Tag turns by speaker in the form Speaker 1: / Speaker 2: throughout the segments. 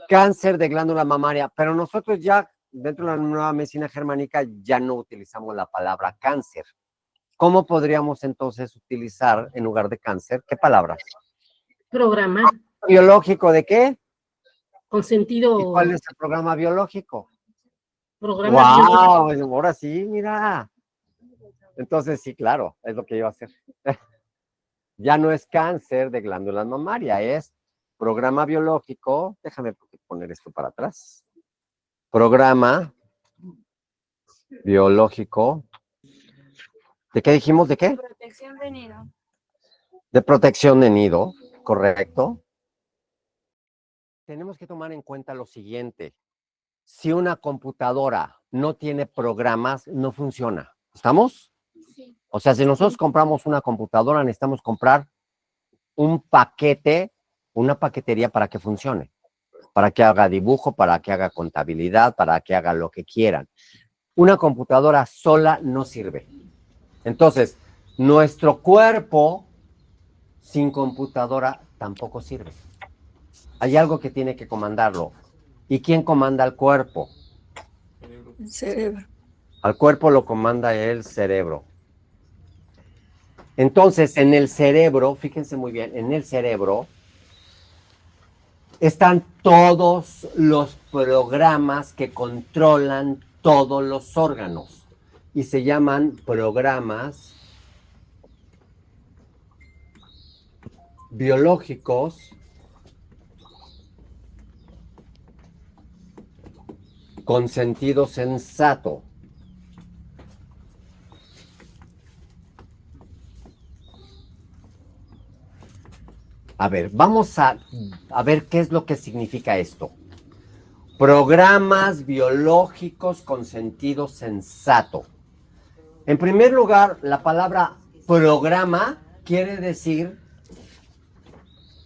Speaker 1: Cáncer de glándula mamaria, pero nosotros ya, dentro de la nueva medicina germánica, ya no utilizamos la palabra cáncer. ¿Cómo podríamos entonces utilizar, en lugar de cáncer, qué palabras?
Speaker 2: Programa.
Speaker 1: ¿Biológico de qué?
Speaker 2: Con sentido.
Speaker 1: ¿Y cuál es el programa biológico?
Speaker 2: Programa
Speaker 1: ¡Wow!
Speaker 2: biológico.
Speaker 1: Ahora sí, mira. Entonces, sí, claro, es lo que iba a hacer. Ya no es cáncer de glándula mamaria, es programa biológico. Déjame poner esto para atrás. Programa biológico. ¿De qué dijimos? ¿De qué?
Speaker 3: Protección de nido.
Speaker 1: De protección de nido, correcto. Tenemos que tomar en cuenta lo siguiente. Si una computadora no tiene programas, no funciona. ¿Estamos?
Speaker 3: Sí.
Speaker 1: O sea, si nosotros compramos una computadora, necesitamos comprar un paquete, una paquetería para que funcione, para que haga dibujo, para que haga contabilidad, para que haga lo que quieran. Una computadora sola no sirve. Entonces, nuestro cuerpo sin computadora tampoco sirve. Hay algo que tiene que comandarlo. ¿Y quién comanda al cuerpo?
Speaker 4: El cerebro.
Speaker 1: Al cuerpo lo comanda el cerebro. Entonces, en el cerebro, fíjense muy bien, en el cerebro están todos los programas que controlan todos los órganos y se llaman programas biológicos con sentido sensato. A ver, vamos a ver qué es lo que significa esto. Programas biológicos con sentido sensato. En primer lugar, la palabra programa quiere decir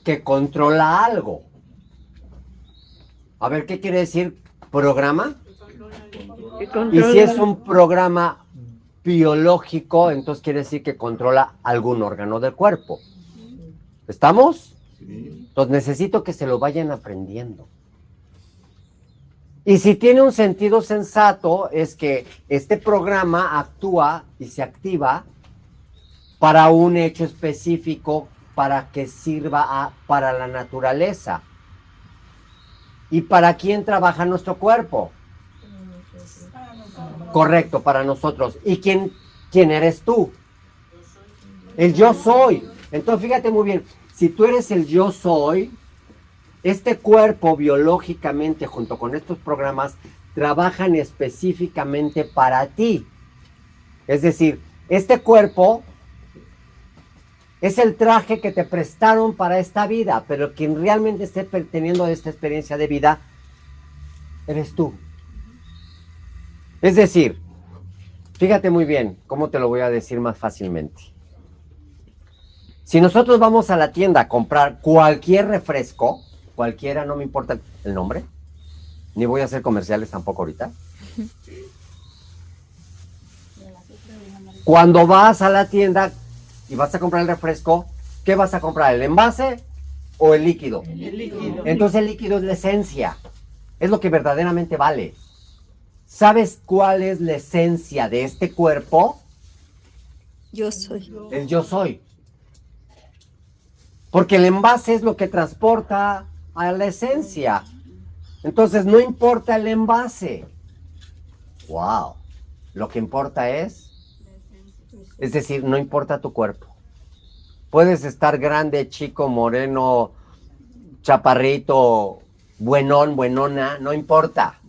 Speaker 1: que controla algo. A ver, ¿qué quiere decir programa? Y si es un programa biológico, entonces quiere decir que controla algún órgano del cuerpo. ¿Estamos? Sí. Entonces necesito que se lo vayan aprendiendo. Y si tiene un sentido sensato, es que este programa actúa y se activa para un hecho específico, para que sirva para la naturaleza. ¿Y para quién trabaja nuestro cuerpo?
Speaker 3: Para nosotros.
Speaker 1: Correcto, para nosotros. ¿Y quién eres tú? El yo soy. Entonces, fíjate muy bien, si tú eres el yo soy, este cuerpo biológicamente, junto con estos programas, trabajan específicamente para ti. Es decir, este cuerpo es el traje que te prestaron para esta vida, pero quien realmente esté teniendo esta experiencia de vida, eres tú. Es decir, fíjate muy bien cómo te lo voy a decir más fácilmente. Si nosotros vamos a la tienda a comprar cualquier refresco, cualquiera, no me importa el nombre, ni voy a hacer comerciales tampoco ahorita. Cuando vas a la tienda y vas a comprar el refresco, ¿qué vas a comprar? ¿El envase o el líquido?
Speaker 4: El líquido.
Speaker 1: Entonces el líquido es la esencia, es lo que verdaderamente vale. ¿Sabes cuál es la esencia de este cuerpo?
Speaker 4: Yo soy.
Speaker 1: El yo soy. Porque el envase es lo que transporta a la esencia. Entonces no importa el envase. Wow. Lo que importa es decir, no importa tu cuerpo. Puedes estar grande, chico, moreno, chaparrito, buenón, buenona, no importa.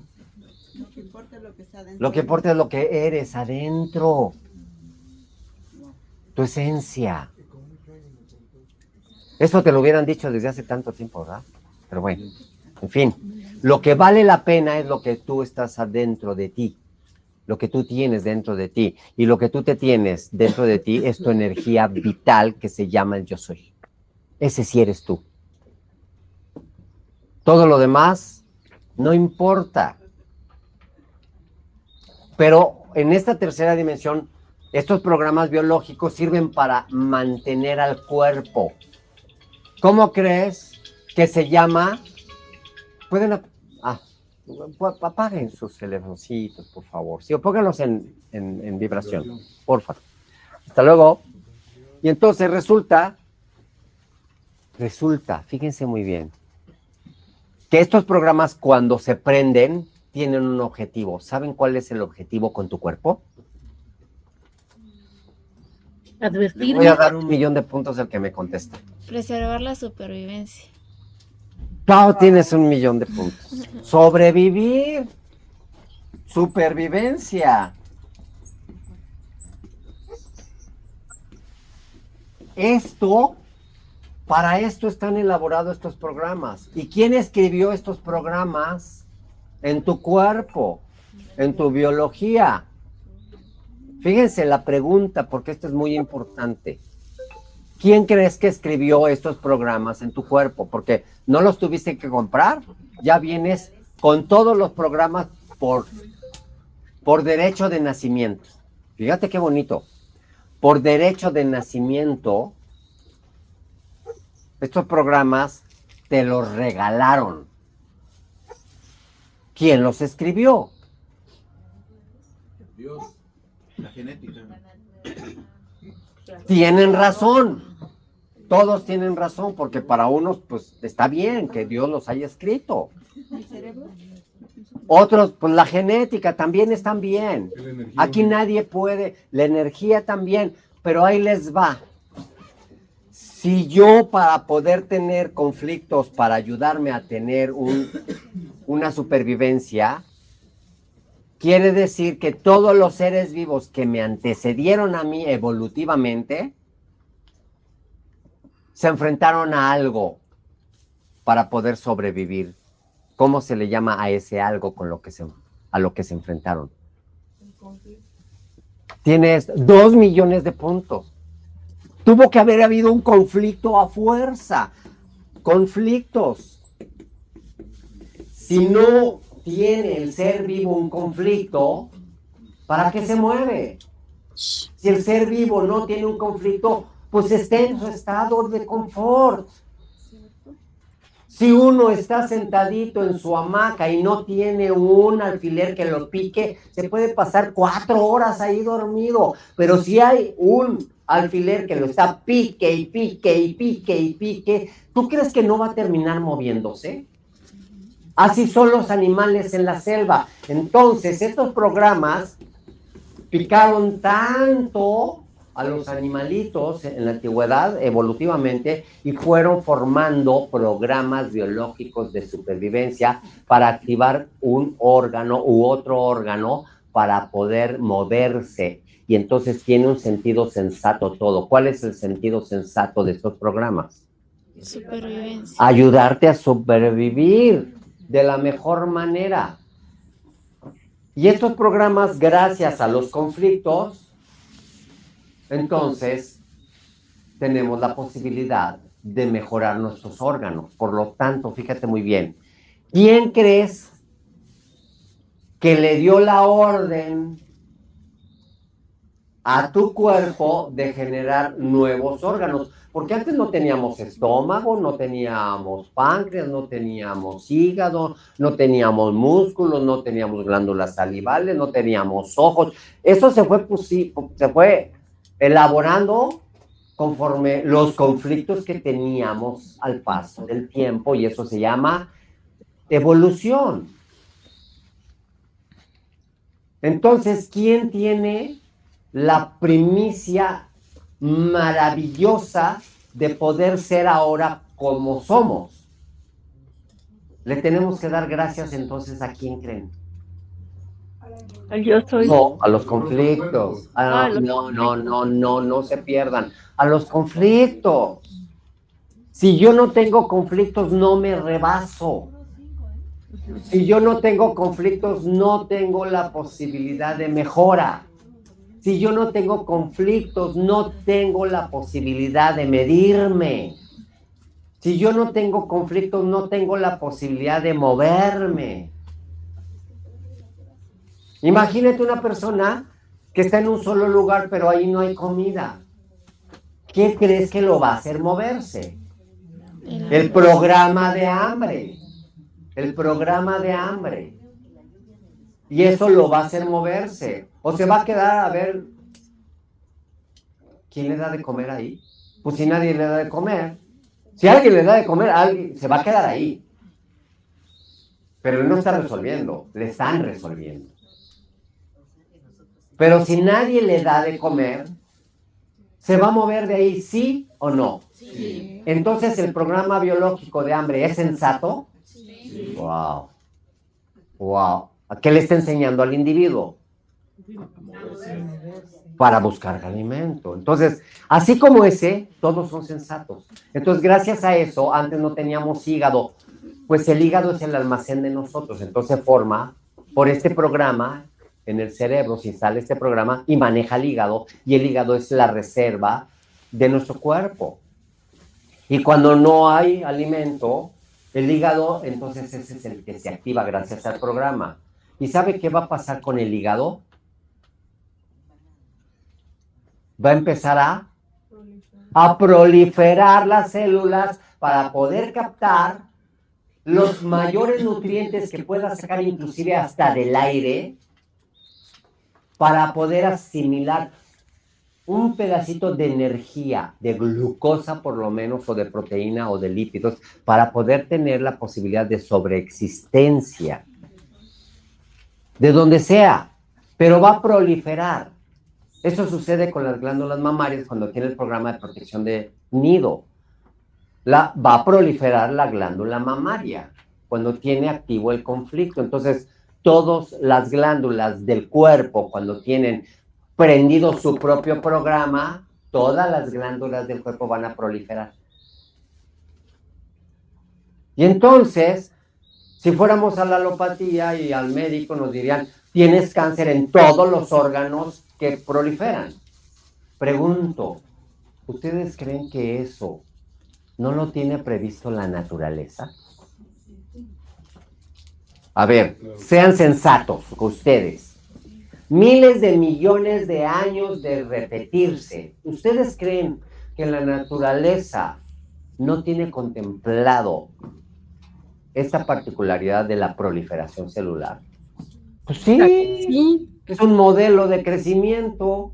Speaker 4: Lo que importa es lo que está dentro.
Speaker 1: Lo que importa es lo que eres adentro. Tu esencia. Eso te lo hubieran dicho desde hace tanto tiempo, ¿verdad? Pero bueno, en fin. Lo que vale la pena es lo que tú estás adentro de ti. Lo que tú tienes dentro de ti. Y lo que tú te tienes dentro de ti es tu energía vital que se llama el yo soy. Ese sí eres tú. Todo lo demás no importa. Pero en esta tercera dimensión, estos programas biológicos sirven para mantener al cuerpo. ¿Cómo crees que se llama Pueden apaguen sus teléfonos, por favor. Sí, o pónganlos en vibración, por favor. Hasta luego. Y entonces resulta, fíjense muy bien, que estos programas cuando se prenden tienen un objetivo. ¿Saben cuál es el objetivo con tu cuerpo? Le
Speaker 2: Advertirme.
Speaker 1: voy a dar 1,000,000 de puntos al que me conteste.
Speaker 3: Preservar la supervivencia.
Speaker 1: Pau, tienes 1,000,000 de puntos. Sobrevivir. Supervivencia. Para esto están elaborados estos programas. ¿Y quién escribió estos programas? En tu cuerpo, en tu biología. Fíjense la pregunta, porque esto es muy importante. ¿Quién crees que escribió estos programas en tu cuerpo? Porque no los tuviste que comprar. Ya vienes con todos los programas por derecho de nacimiento. Fíjate qué bonito. Por derecho de nacimiento, estos programas te los regalaron. ¿Quién los escribió?
Speaker 5: Dios, la genética.
Speaker 1: Tienen razón. Todos tienen razón, porque para unos, pues, está bien que Dios los haya escrito.
Speaker 4: ¿Mi cerebro?
Speaker 1: Otros, pues, la genética también están bien. Aquí nadie puede, la energía también, pero ahí les va. Si yo, para poder tener conflictos, para ayudarme a tener una supervivencia, quiere decir que todos los seres vivos que me antecedieron a mí evolutivamente se enfrentaron a algo para poder sobrevivir. ¿Cómo se le llama a ese algo a lo que se enfrentaron? Tienes 2,000,000 de puntos. Tuvo que haber habido un conflicto a fuerza. Conflictos. Si no tiene el ser vivo un conflicto, ¿para qué se mueve? Si el ser vivo no tiene un conflicto, pues está en su estado de confort. Si uno está sentadito en su hamaca y no tiene un alfiler que lo pique, se puede pasar 4 horas ahí dormido. Pero si hay un alfiler que lo está pique y pique y pique y pique, ¿tú crees que no va a terminar moviéndose? Así son los animales en la selva. Entonces, estos programas picaron tanto a los animalitos en la antigüedad, evolutivamente, y fueron formando programas biológicos de supervivencia para activar un órgano u otro órgano para poder moverse. Y entonces tiene un sentido sensato todo. ¿Cuál es el sentido sensato de estos programas?
Speaker 3: Supervivencia.
Speaker 1: Ayudarte a sobrevivir de la mejor manera. Y estos programas, gracias a los conflictos, entonces tenemos la posibilidad de mejorar nuestros órganos. Por lo tanto, fíjate muy bien, ¿quién crees que le dio la orden a tu cuerpo de generar nuevos órganos? Porque antes no teníamos estómago, no teníamos páncreas, no teníamos hígado, no teníamos músculos, no teníamos glándulas salivales, no teníamos ojos. Eso se fue elaborando conforme los conflictos que teníamos al paso del tiempo, y eso se llama evolución. Entonces, ¿quién tiene la primicia maravillosa de poder ser ahora como somos? Le tenemos que dar gracias entonces ¿a quién creen?
Speaker 4: Yo soy.
Speaker 1: No, a los conflictos. No se pierdan. A los conflictos. Si yo no tengo conflictos, no me rebaso. Si yo no tengo conflictos, no tengo la posibilidad de mejora. Si yo no tengo conflictos, no tengo la posibilidad de medirme. Si yo no tengo conflictos, no tengo la posibilidad de moverme. Imagínate una persona que está en un solo lugar, pero ahí no hay comida. ¿Qué crees que lo va a hacer moverse? El programa de hambre. el programa de hambre. Y eso lo va a hacer moverse. O se va a quedar a ver quién le da de comer ahí. Pues si nadie le da de comer. Si alguien le da de comer, alguien se va a quedar ahí. Pero él no está resolviendo, le están resolviendo. Pero si nadie le da de comer, ¿se va a mover de ahí, sí o no?
Speaker 4: Sí.
Speaker 1: Entonces, ¿el programa biológico de hambre es sensato?
Speaker 4: Sí.
Speaker 1: Wow. Wow. ¿A qué le está enseñando al individuo? Para buscar alimento. Entonces, así como ese, todos son sensatos. Entonces, gracias a eso, antes no teníamos hígado. Pues el hígado es el almacén de nosotros. Entonces, forma por este programa en el cerebro, se instala este programa y maneja el hígado. Y el hígado es la reserva de nuestro cuerpo. Y cuando no hay alimento, el hígado, entonces ese es el que se activa gracias al programa. ¿Y sabe qué va a pasar con el hígado? Va a empezar a proliferar las células para poder captar los mayores nutrientes que pueda sacar, inclusive hasta del aire, para poder asimilar un pedacito de energía, de glucosa por lo menos, o de proteína o de lípidos, para poder tener la posibilidad de sobreexistencia. De donde sea, pero va a proliferar. Eso sucede con las glándulas mamarias cuando tiene el programa de protección de nido. Va a proliferar la glándula mamaria cuando tiene activo el conflicto. Entonces, todas las glándulas del cuerpo, cuando tienen prendido su propio programa, todas las glándulas del cuerpo van a proliferar. Y entonces, si fuéramos a la alopatía y al médico nos dirían, tienes cáncer en todos los órganos que proliferan. Pregunto, ¿ustedes creen que eso no lo tiene previsto la naturaleza? A ver, sean sensatos ustedes. Miles de millones de años de repetirse. ¿Ustedes creen que la naturaleza no tiene contemplado esta particularidad de la proliferación celular? Pues sí,
Speaker 2: Sí,
Speaker 1: es un modelo de crecimiento.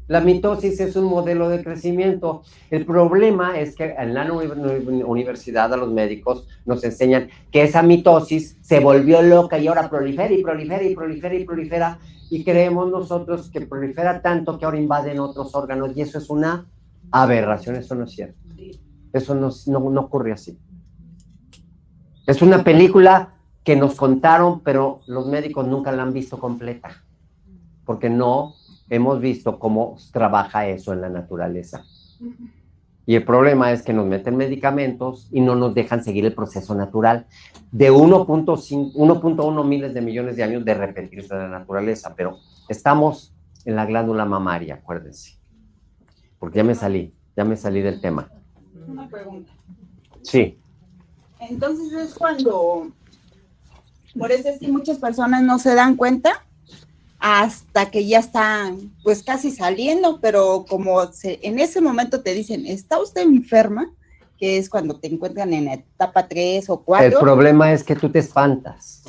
Speaker 1: La mitosis es un modelo de crecimiento. El problema es que en la universidad a los médicos nos enseñan que esa mitosis se volvió loca y ahora prolifera y prolifera y prolifera y prolifera, y creemos nosotros que prolifera tanto que ahora invaden otros órganos, y eso es una aberración. Eso no es cierto. Eso no ocurre así. Es una película que nos contaron, pero los médicos nunca la han visto completa, porque no hemos visto cómo trabaja eso en la naturaleza. Y el problema es que nos meten medicamentos y no nos dejan seguir el proceso natural de 1.1 miles de millones de años de repetirse en la naturaleza, pero estamos en la glándula mamaria, acuérdense, porque ya me salí del tema.
Speaker 4: Una pregunta.
Speaker 1: Sí.
Speaker 4: Entonces es cuando, por eso es que muchas personas no se dan cuenta hasta que ya están pues casi saliendo, pero en ese momento te dicen, ¿está usted enferma? Que es cuando te encuentran en la etapa 3 o 4.
Speaker 1: El problema es que tú te espantas.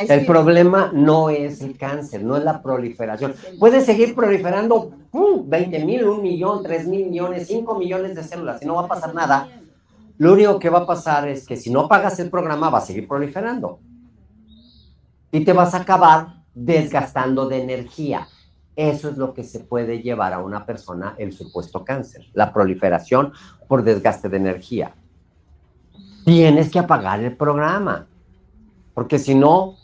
Speaker 1: El
Speaker 4: Sí.
Speaker 1: problema no es el cáncer, no es la proliferación. Puede seguir proliferando 20,000, 1 millón, 3,000 millones, 5 millones de células y no va a pasar nada. Lo único que va a pasar es que si no pagas el programa va a seguir proliferando y te vas a acabar desgastando de energía. Eso es lo que se puede llevar a una persona el supuesto cáncer, la proliferación por desgaste de energía. Tienes que apagar el programa, porque si no,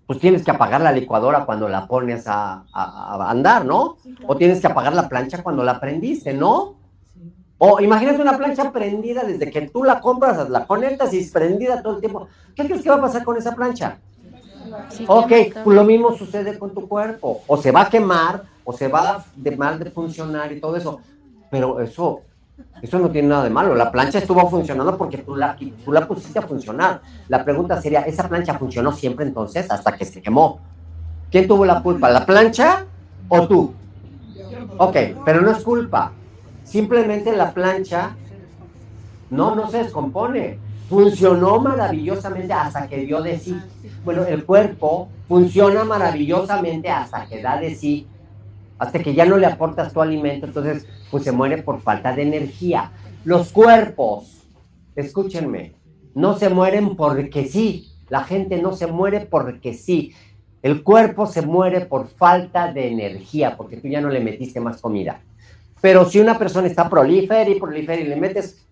Speaker 1: pues tienes que apagar la licuadora cuando la pones a andar, ¿no? O tienes que apagar la plancha cuando la prendiste, ¿no? O imagínate una plancha prendida desde que tú la compras, la conectas y es prendida todo el tiempo. ¿Qué crees que va a pasar con esa plancha?
Speaker 3: Sí,
Speaker 1: Ok,
Speaker 3: quema todo.
Speaker 1: pues lo mismo sucede con tu cuerpo. O se va a quemar, o se va a mal de funcionar y todo eso. Pero eso no tiene nada de malo. La plancha estuvo funcionando porque tú la pusiste a funcionar. La pregunta sería, ¿esa plancha funcionó siempre entonces hasta que se quemó? ¿Quién tuvo la culpa? ¿La plancha o tú? Ok, pero no es culpa. Simplemente la plancha no se descompone. funcionó maravillosamente hasta que dio de sí. Bueno, el cuerpo funciona maravillosamente hasta que da de sí, hasta que ya no le aportas tu alimento, entonces pues se muere por falta de energía. Los cuerpos, escúchenme, no se mueren porque sí, la gente no se muere porque sí. El cuerpo se muere por falta de energía, porque tú ya no le metiste más comida. Pero si una persona está prolífera y le metes,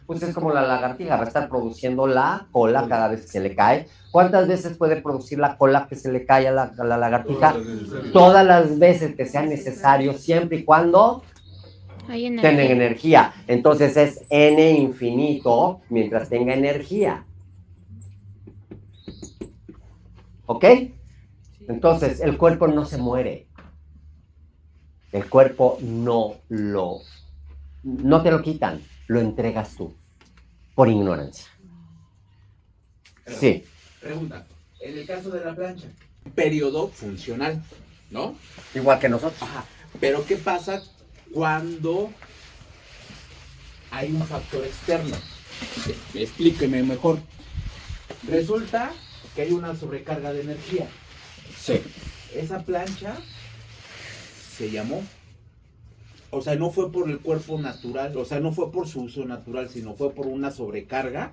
Speaker 1: pues es como la lagartija, va a estar produciendo la cola cada vez que se le cae. ¿Cuántas veces puede producir la cola que se le cae a la lagartija? Todas las veces que sea necesario, siempre y cuando
Speaker 3: Hay
Speaker 1: tenga energía. Entonces es N infinito mientras tenga energía. ¿Ok? Entonces el cuerpo no se muere. El cuerpo no te lo quitan, lo entregas tú, por ignorancia. Sí.
Speaker 5: Pregunta, en el caso de la plancha, periodo funcional, ¿no?
Speaker 1: Igual que nosotros.
Speaker 5: Ajá, pero ¿qué pasa cuando hay un factor externo? Explíqueme mejor. Resulta que hay una sobrecarga de energía.
Speaker 1: Sí.
Speaker 5: Esa plancha se llamó. O sea, no fue por el cuerpo natural, o sea, no fue por su uso natural, sino fue por una sobrecarga.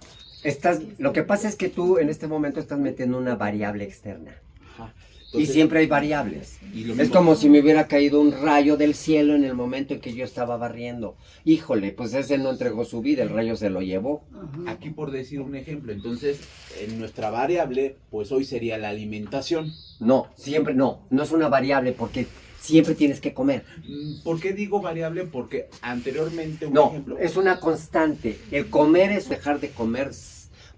Speaker 1: Lo que pasa es que tú en este momento estás metiendo una variable externa.
Speaker 5: Ajá.
Speaker 1: Y siempre hay variables.
Speaker 5: Y lo
Speaker 1: Es
Speaker 5: mismo-
Speaker 1: como si me hubiera caído un rayo del cielo en el momento en que yo estaba barriendo. Híjole, pues ese no entregó su vida, el rayo se lo llevó.
Speaker 5: Aquí por decir un ejemplo, entonces, en nuestra variable, pues hoy sería la alimentación.
Speaker 1: No, siempre no es una variable porque siempre tienes que comer.
Speaker 5: ¿Por qué digo variable? Porque anteriormente, un
Speaker 1: No,
Speaker 5: ejemplo.
Speaker 1: es una constante. El comer es dejar de comer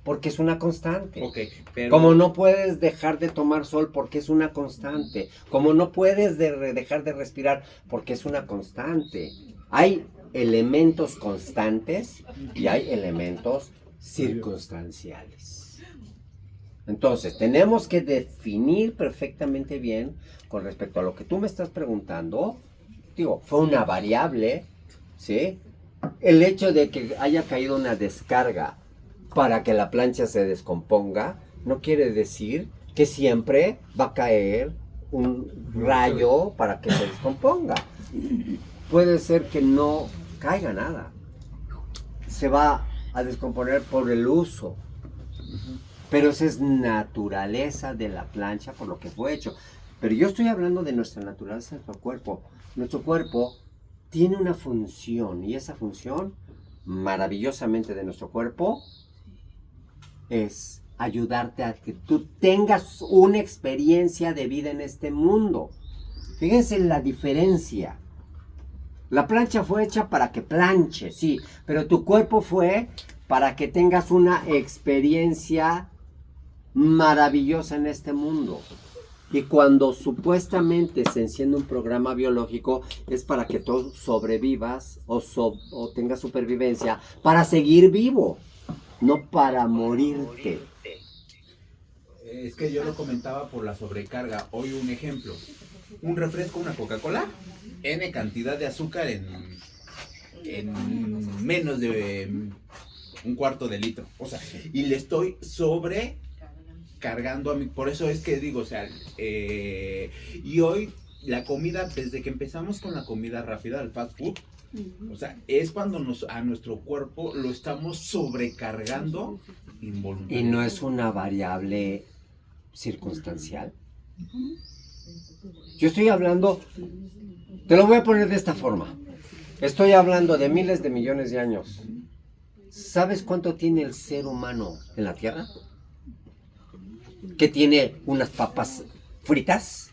Speaker 1: porque es una constante.
Speaker 5: Ok, pero...
Speaker 1: Como no puedes dejar de tomar sol porque es una constante. Como no puedes dejar de respirar porque es una constante. Hay elementos constantes y hay elementos circunstanciales. Entonces, tenemos que definir perfectamente bien con respecto a lo que tú me estás preguntando. Digo, fue una variable, ¿sí? El hecho de que haya caído una descarga para que la plancha se descomponga, no quiere decir que siempre va a caer un rayo para que se descomponga. Puede ser que no caiga nada. Se va a descomponer por el uso. Pero esa es naturaleza de la plancha por lo que fue hecho. Pero yo estoy hablando de nuestra naturaleza de nuestro cuerpo. Nuestro cuerpo tiene una función y esa función, maravillosamente de nuestro cuerpo, es ayudarte a que tú tengas una experiencia de vida en este mundo. Fíjense la diferencia. La plancha fue hecha para que planche, sí, pero tu cuerpo fue para que tengas una experiencia maravillosa en este mundo. Y cuando supuestamente se enciende un programa biológico es para que tú sobrevivas o tengas supervivencia para seguir vivo, no para morirte.
Speaker 5: Es que yo lo comentaba por la sobrecarga. Hoy un ejemplo. Un refresco, una Coca-Cola, N cantidad de azúcar en menos de un cuarto de litro. O sea, y le estoy sobrecargando a mí. Por eso es que digo, o sea, y hoy la comida, desde que empezamos con la comida rápida, el fast food, o sea, es cuando a nuestro cuerpo lo estamos sobrecargando involuntariamente.
Speaker 1: Y no es una variable circunstancial. Yo estoy hablando, te lo voy a poner de esta forma. Estoy hablando de miles de millones de años. ¿Sabes cuánto tiene el ser humano en la Tierra? ¿Que tiene unas papas fritas?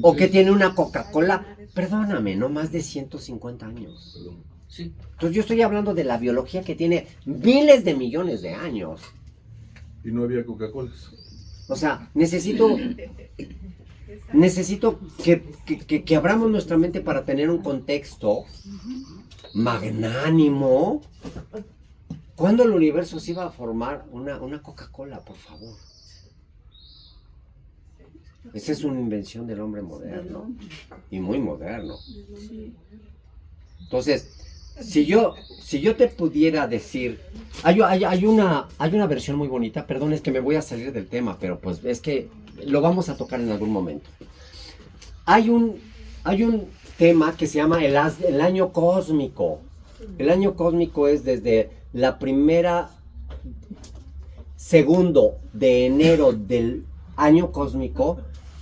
Speaker 1: ¿O que tiene una Coca-Cola? Perdóname, no más de 150 años. Entonces yo estoy hablando de la biología que tiene miles de millones de años.
Speaker 6: Y no había Coca-Colas.
Speaker 1: O sea, necesito que abramos nuestra mente para tener un contexto magnánimo. ¿Cuándo el universo se iba a formar una Coca-Cola, por favor? Esa es una invención del hombre moderno y muy moderno. Entonces, si yo te pudiera decir, hay una versión muy bonita, perdón, es que me voy a salir del tema, pero pues es que lo vamos a tocar en algún momento. Hay un tema que se llama el año cósmico. El año cósmico es desde la primera segundo de enero del año cósmico,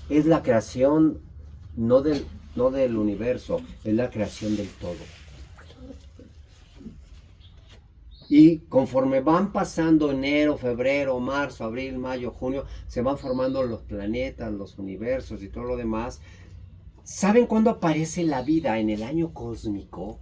Speaker 1: es la creación no del universo, es la creación del todo. Y conforme van pasando enero, febrero, marzo, abril, mayo, junio, se van formando los planetas, los universos y todo lo demás. ¿Saben cuándo aparece la vida en el año cósmico?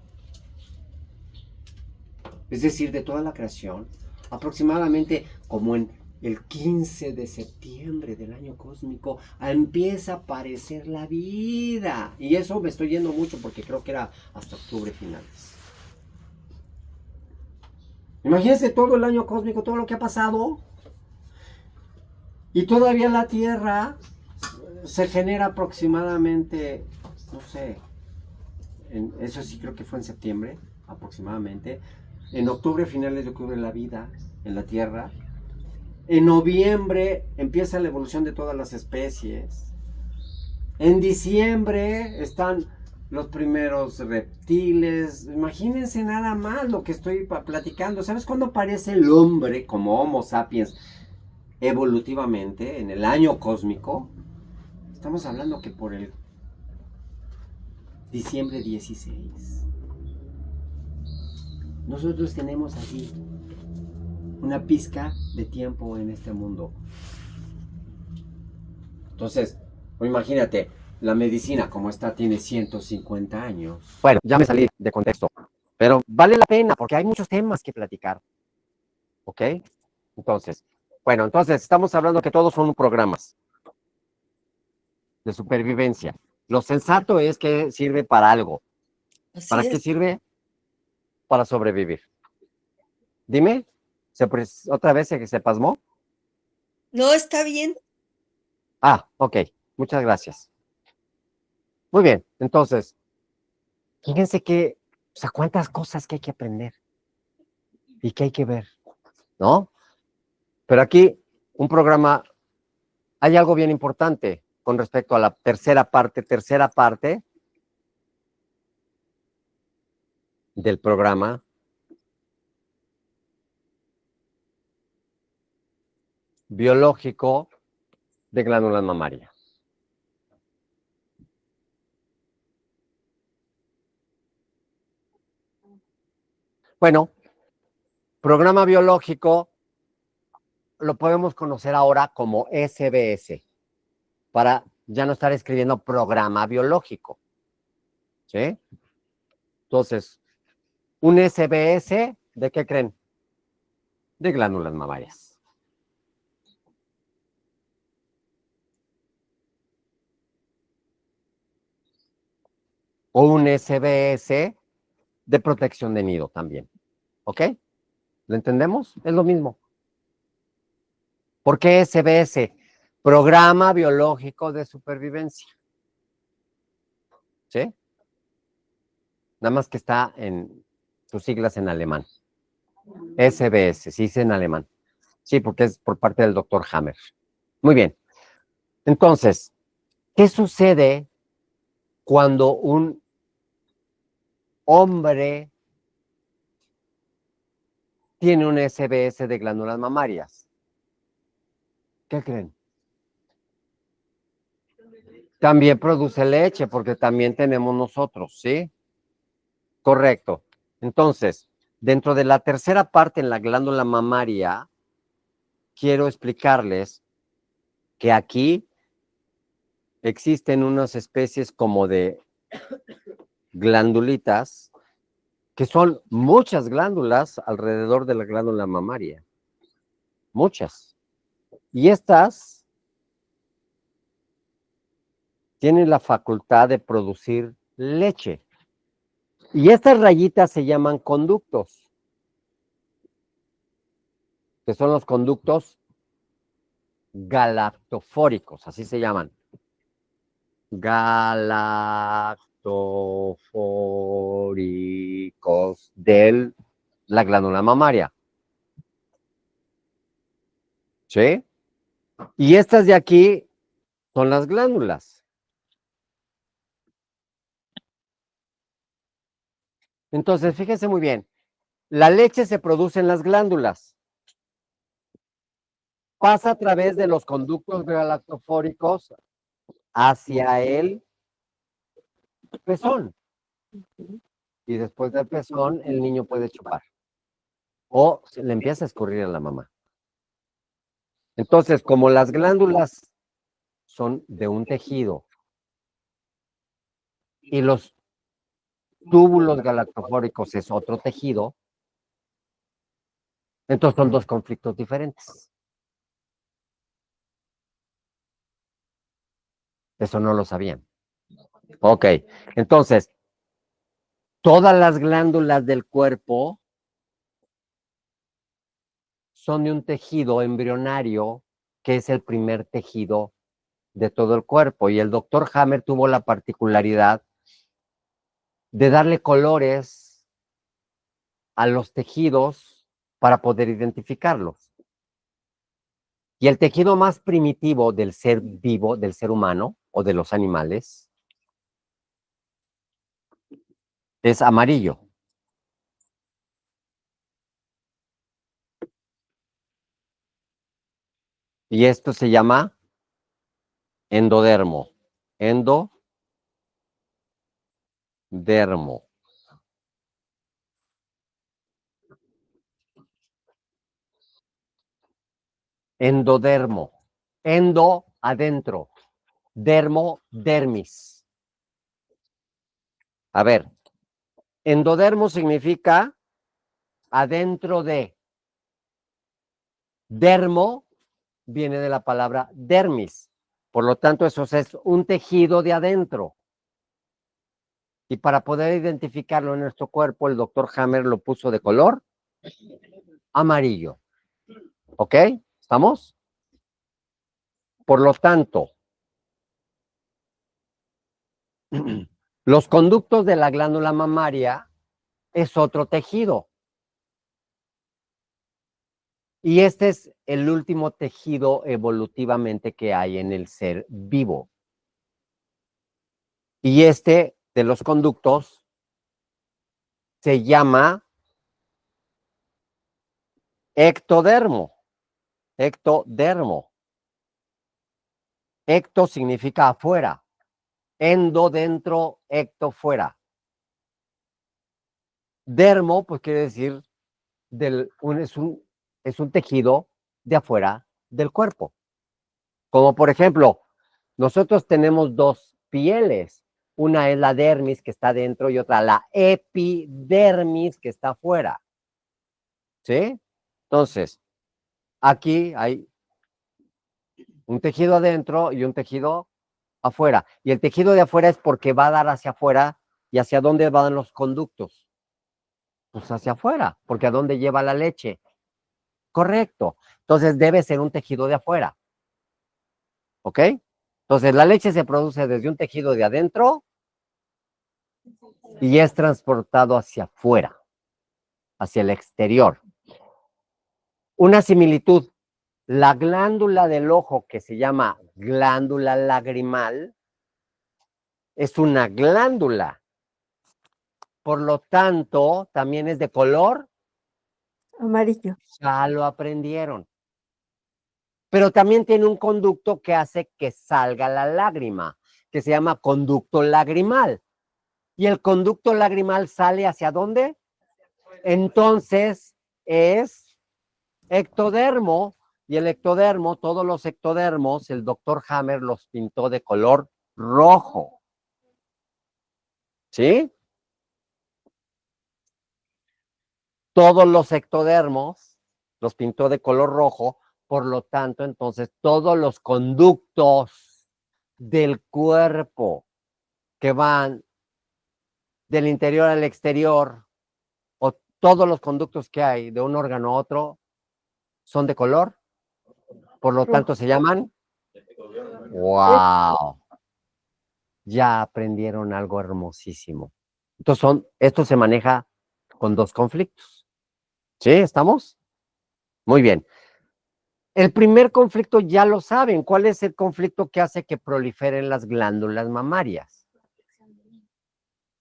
Speaker 1: Es decir, de toda la creación. Aproximadamente como en el 15 de septiembre del año cósmico empieza a aparecer la vida. Y eso me estoy yendo mucho porque creo que era hasta octubre finales. Imagínense todo el año cósmico, todo lo que ha pasado. Y todavía la Tierra se genera aproximadamente, no sé, eso sí creo que fue en septiembre, aproximadamente. En octubre, finales de octubre, la vida en la Tierra. En noviembre empieza la evolución de todas las especies. En diciembre están los primeros reptiles. Imagínense nada más lo que estoy platicando. ¿Sabes cuándo aparece el hombre como Homo sapiens evolutivamente en el año cósmico? Estamos hablando que por el diciembre 16. Nosotros tenemos aquí una pizca de tiempo en este mundo. Entonces, imagínate, la medicina como está tiene 150 años. Bueno, ya me salí de contexto, pero vale la pena porque hay muchos temas que platicar. ¿Ok? Entonces, estamos hablando que todos son programas de supervivencia. Lo sensato es que sirve para algo. ¿Para qué sirve? Para sobrevivir. Dime, ¿otra vez se pasmó?
Speaker 7: No, está bien.
Speaker 1: Ah, ok, muchas gracias. Muy bien, entonces, fíjense cuántas cosas que hay que aprender y que hay que ver, ¿no? Pero aquí, hay algo bien importante con respecto a la tercera parte del programa. Biológico de glándulas mamarias. Bueno, programa biológico lo podemos conocer ahora como SBS, para ya no estar escribiendo programa biológico. ¿Sí? Entonces, un SBS, ¿de qué creen? De glándulas mamarias. O un SBS de protección de nido también. ¿Ok? ¿Lo entendemos? Es lo mismo. ¿Por qué SBS? Programa Biológico de Supervivencia. ¿Sí? Nada más que está en sus siglas en alemán. SBS, sí, dice en alemán. Sí, porque es por parte del doctor Hammer. Muy bien. Entonces, ¿qué sucede cuando un hombre tiene un SBS de glándulas mamarias? ¿Qué creen? También produce leche, porque también tenemos nosotros, ¿sí? Correcto. Entonces, dentro de la tercera parte en la glándula mamaria, quiero explicarles que aquí existen unas especies como de glandulitas, que son muchas glándulas alrededor de la glándula mamaria. Muchas. Y estas tienen la facultad de producir leche. Y estas rayitas se llaman conductos, que son los conductos galactofóricos, así se llaman. Galactofóricos. galactofóricos de la glándula mamaria. ¿Sí? Y estas de aquí son las glándulas. Entonces, fíjense muy bien. La leche se produce en las glándulas. Pasa a través de los conductos galactofóricos hacia el pezón. Y después del pezón, el niño puede chupar. O se le empieza a escurrir a la mamá. Entonces, como las glándulas son de un tejido y los túbulos galactofóricos es otro tejido, entonces son dos conflictos diferentes. Eso no lo sabían. Ok, entonces, todas las glándulas del cuerpo son de un tejido embrionario que es el primer tejido de todo el cuerpo. Y el doctor Hammer tuvo la particularidad de darle colores a los tejidos para poder identificarlos. Y el tejido más primitivo del ser vivo, del ser humano o de los animales, es amarillo. Y esto se llama endodermo. Endodermo. Endodermo. Endo, adentro. Dermo, dermis. A ver, endodermo significa adentro de. Dermo viene de la palabra dermis. Por lo tanto, eso es un tejido de adentro. Y para poder identificarlo en nuestro cuerpo, el doctor Hammer lo puso de color amarillo. ¿Ok? ¿Estamos? Por lo tanto, los conductos de la glándula mamaria es otro tejido. Y este es el último tejido evolutivamente que hay en el ser vivo. Y este de los conductos se llama ectodermo. Ectodermo. Ecto significa afuera. Endo, dentro, ecto, fuera. Dermo, pues quiere decir, es un tejido de afuera del cuerpo. Como por ejemplo, nosotros tenemos dos pieles. Una es la dermis que está dentro y otra la epidermis que está afuera. ¿Sí? Entonces, aquí hay un tejido adentro y un tejido afuera. Y el tejido de afuera es porque va a dar hacia afuera. ¿Y hacia dónde van los conductos? Pues hacia afuera, porque ¿a dónde lleva la leche? Correcto. Entonces debe ser un tejido de afuera. ¿Ok? Entonces la leche se produce desde un tejido de adentro y es transportado hacia afuera, hacia el exterior. Una similitud. La glándula del ojo, que se llama glándula lagrimal, es una glándula. Por lo tanto, también es de color
Speaker 7: Amarillo.
Speaker 1: ya lo aprendieron. Pero también tiene un conducto que hace que salga la lágrima, que se llama conducto lagrimal. ¿Y el conducto lagrimal sale hacia dónde? Entonces es ectodermo, y el ectodermo, todos los ectodermos, el doctor Hammer los pintó de color rojo. ¿Sí? Todos los ectodermos los pintó de color rojo, por lo tanto, entonces, todos los conductos del cuerpo que van del interior al exterior, o todos los conductos que hay de un órgano a otro, son de color, por lo tanto, se llaman. ¡Wow! ya aprendieron algo hermosísimo. Entonces esto se maneja con dos conflictos. ¿Sí? ¿Estamos? Muy bien. El primer conflicto ya lo saben. ¿Cuál es el conflicto que hace que proliferen las glándulas mamarias?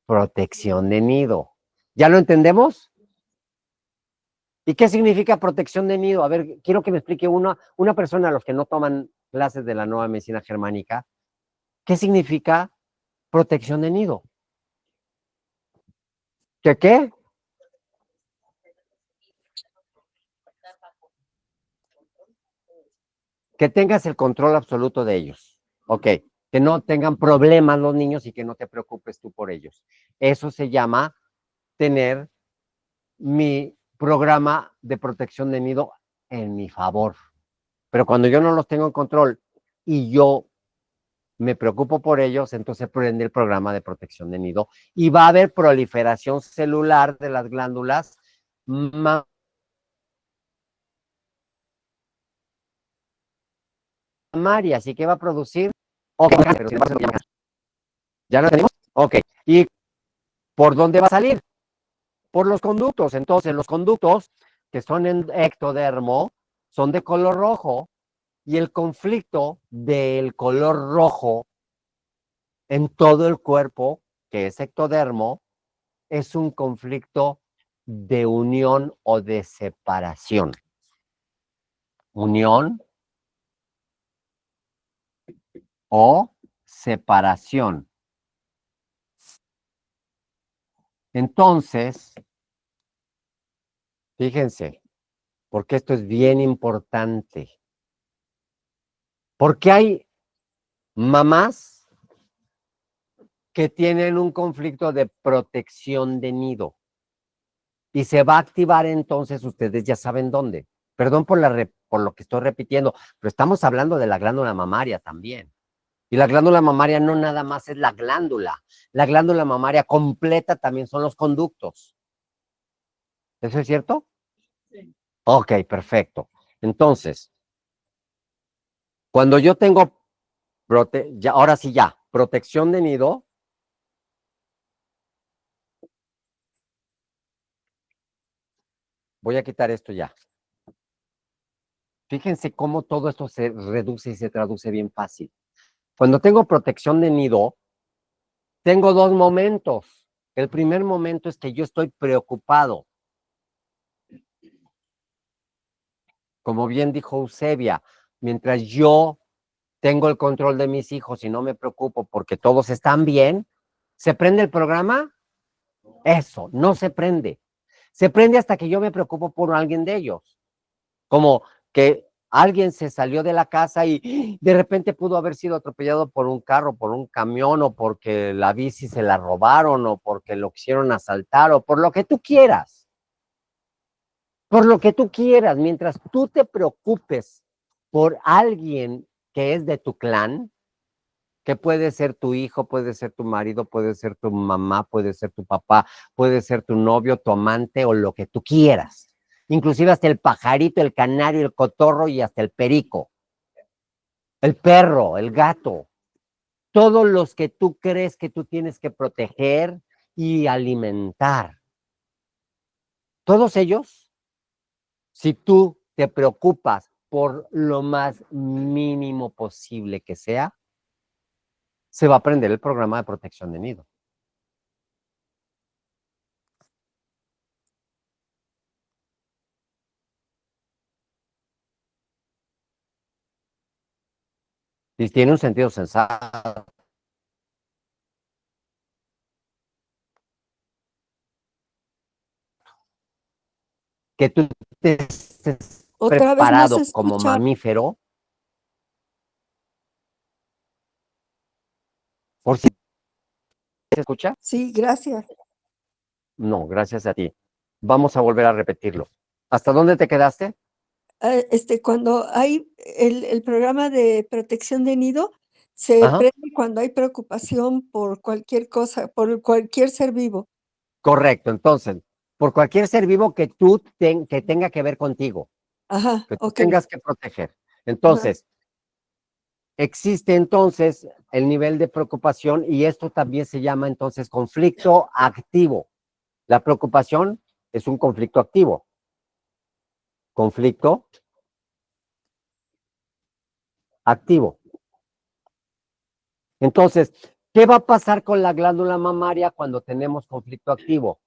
Speaker 1: Protección de nido. ¿Ya lo entendemos? ¿Y qué significa protección de nido? A ver, quiero que me explique una persona, a los que no toman clases de la nueva medicina germánica, ¿qué significa protección de nido? ¿Qué qué? Que tengas el control absoluto de ellos. Ok, que no tengan problemas los niños y que no te preocupes tú por ellos. Eso se llama tener mi programa de protección de nido en mi favor. Pero cuando yo no los tengo en control y yo me preocupo por ellos, entonces prende el programa de protección de nido y va a haber proliferación celular de las glándulas mamarias. ¿Y qué va a producir? ¿Ya lo tenemos? Ok. ¿Y por dónde va a salir? Por los conductos. Entonces, los conductos que son en ectodermo son de color rojo y el conflicto del color rojo en todo el cuerpo, que es ectodermo, es un conflicto de unión o de separación. Unión o separación. Entonces, fíjense, porque esto es bien importante. Porque hay mamás que tienen un conflicto de protección de nido y se va a activar entonces, ustedes ya saben dónde. Perdón por lo que estoy repitiendo, pero estamos hablando de la glándula mamaria también. Y la glándula mamaria no nada más es la glándula mamaria completa también son los conductos. ¿Eso es cierto? Sí. Ok, perfecto. Entonces, cuando yo tengo, ya, ahora sí ya, protección de nido, voy a quitar esto ya. Fíjense cómo todo esto se reduce y se traduce bien fácil. Cuando tengo protección de nido, tengo dos momentos. El primer momento es que yo estoy preocupado. Como bien dijo Eusebia, mientras yo tengo el control de mis hijos y no me preocupo porque todos están bien, ¿se prende el programa? Eso, no se prende. Se prende hasta que yo me preocupo por alguien de ellos. Como que alguien se salió de la casa y de repente pudo haber sido atropellado por un carro, por un camión, o porque la bici se la robaron, o porque lo quisieron asaltar, o por lo que tú quieras. Por lo que tú quieras, mientras tú te preocupes por alguien que es de tu clan, que puede ser tu hijo, puede ser tu marido, puede ser tu mamá, puede ser tu papá, puede ser tu novio, tu amante o lo que tú quieras. Inclusive hasta el pajarito, el canario, el cotorro y hasta el perico. El perro, el gato. Todos los que tú crees que tú tienes que proteger y alimentar. Todos ellos, si tú te preocupas por lo más mínimo posible que sea, se va a prender el programa de protección de nido. Y tiene un sentido sensato. Que tú estés
Speaker 7: Otra vez no se
Speaker 1: preparado como
Speaker 7: escucha.
Speaker 1: mamífero, por si se escucha.
Speaker 7: Sí, gracias.
Speaker 1: No, gracias a ti. Vamos a volver a repetirlo. ¿Hasta dónde te quedaste?
Speaker 7: Cuando hay el programa de protección de nido, se
Speaker 1: Ajá.
Speaker 7: prende cuando hay preocupación por cualquier cosa, por cualquier ser vivo.
Speaker 1: Correcto. Entonces, por cualquier ser vivo que que tenga que ver contigo,
Speaker 7: Ajá,
Speaker 1: que tú
Speaker 7: ok.
Speaker 1: tengas que proteger.
Speaker 7: Ajá.
Speaker 1: Entonces, existe entonces el nivel de preocupación y esto también se llama entonces conflicto activo. La preocupación es un conflicto activo. Conflicto activo. Entonces, ¿qué va a pasar con la glándula mamaria cuando tenemos conflicto activo?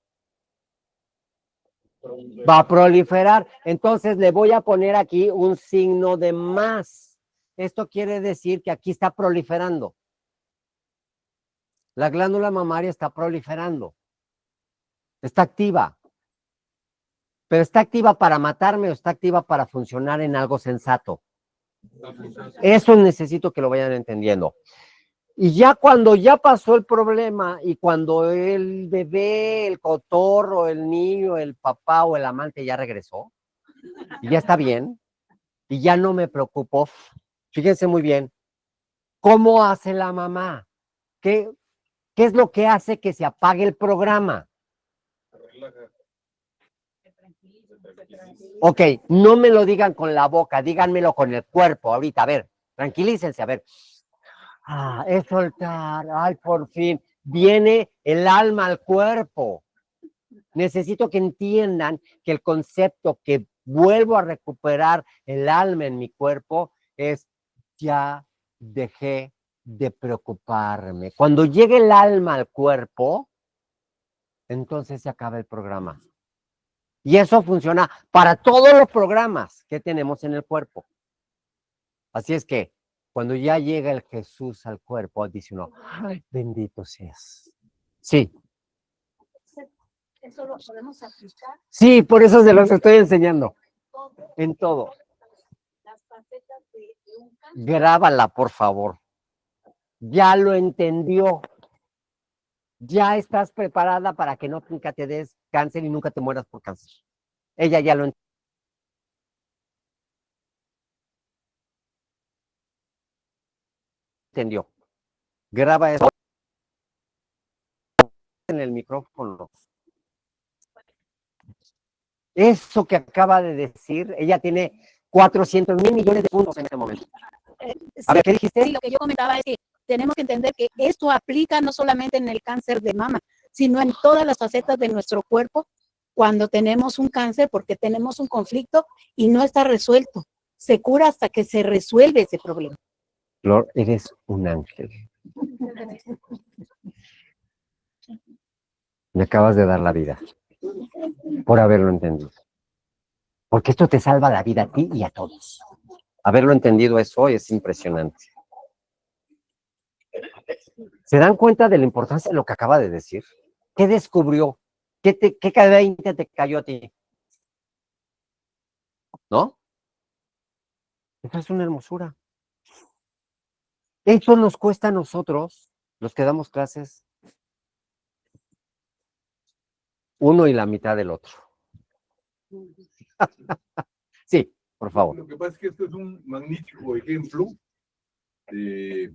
Speaker 1: Va a proliferar. Entonces, le voy a poner aquí un signo de más. Esto quiere decir que aquí está proliferando. La glándula mamaria está proliferando. Está activa. Pero ¿está activa para matarme o está activa para funcionar en algo sensato? Eso necesito que lo vayan entendiendo. Y ya cuando ya pasó el problema y cuando el bebé, el cotorro, el niño, el papá o el amante ya regresó y ya está bien y ya no me preocupo, fíjense muy bien, ¿cómo hace la mamá? ¿Qué es lo que hace que se apague el programa? Ok, no me lo digan con la boca, díganmelo con el cuerpo ahorita, a ver, tranquilícense, a ver. Es soltar, ay, por fin, viene el alma al cuerpo. Necesito que entiendan que el concepto que vuelvo a recuperar el alma en mi cuerpo es ya dejé de preocuparme. Cuando llegue el alma al cuerpo, entonces se acaba el programa. Y eso funciona para todos los programas que tenemos en el cuerpo. Así es que cuando ya llega el Jesús al cuerpo, dice uno, ay, bendito seas. Sí.
Speaker 2: ¿Eso lo podemos aplicar?
Speaker 1: Sí, por eso se los estoy enseñando. En todo.
Speaker 2: Las facetas de un cáncer.
Speaker 1: Grábala, por favor. Ya lo entendió. Ya estás preparada para que nunca te des cáncer y nunca te mueras por cáncer. Ella ya lo entendió. Graba eso en el micrófono. Eso que acaba de decir, ella tiene 400,000 millones de puntos en este momento. A ver, ¿qué dijiste?
Speaker 8: Sí, lo que yo comentaba es que tenemos que entender que esto aplica no solamente en el cáncer de mama, sino en todas las facetas de nuestro cuerpo cuando tenemos un cáncer, porque tenemos un conflicto y no está resuelto. Se cura hasta que se resuelve ese problema.
Speaker 1: Flor, eres un ángel. Me acabas de dar la vida por haberlo entendido. Porque esto te salva la vida a ti y a todos. Haberlo entendido eso es impresionante. ¿Se dan cuenta de la importancia de lo que acaba de decir? ¿Qué descubrió? ¿Qué 20 te cayó a ti? ¿No? Esa es una hermosura. Eso nos cuesta a nosotros, los que damos clases, uno y la mitad del otro. Sí, por favor.
Speaker 6: Lo que pasa es que esto es un magnífico ejemplo de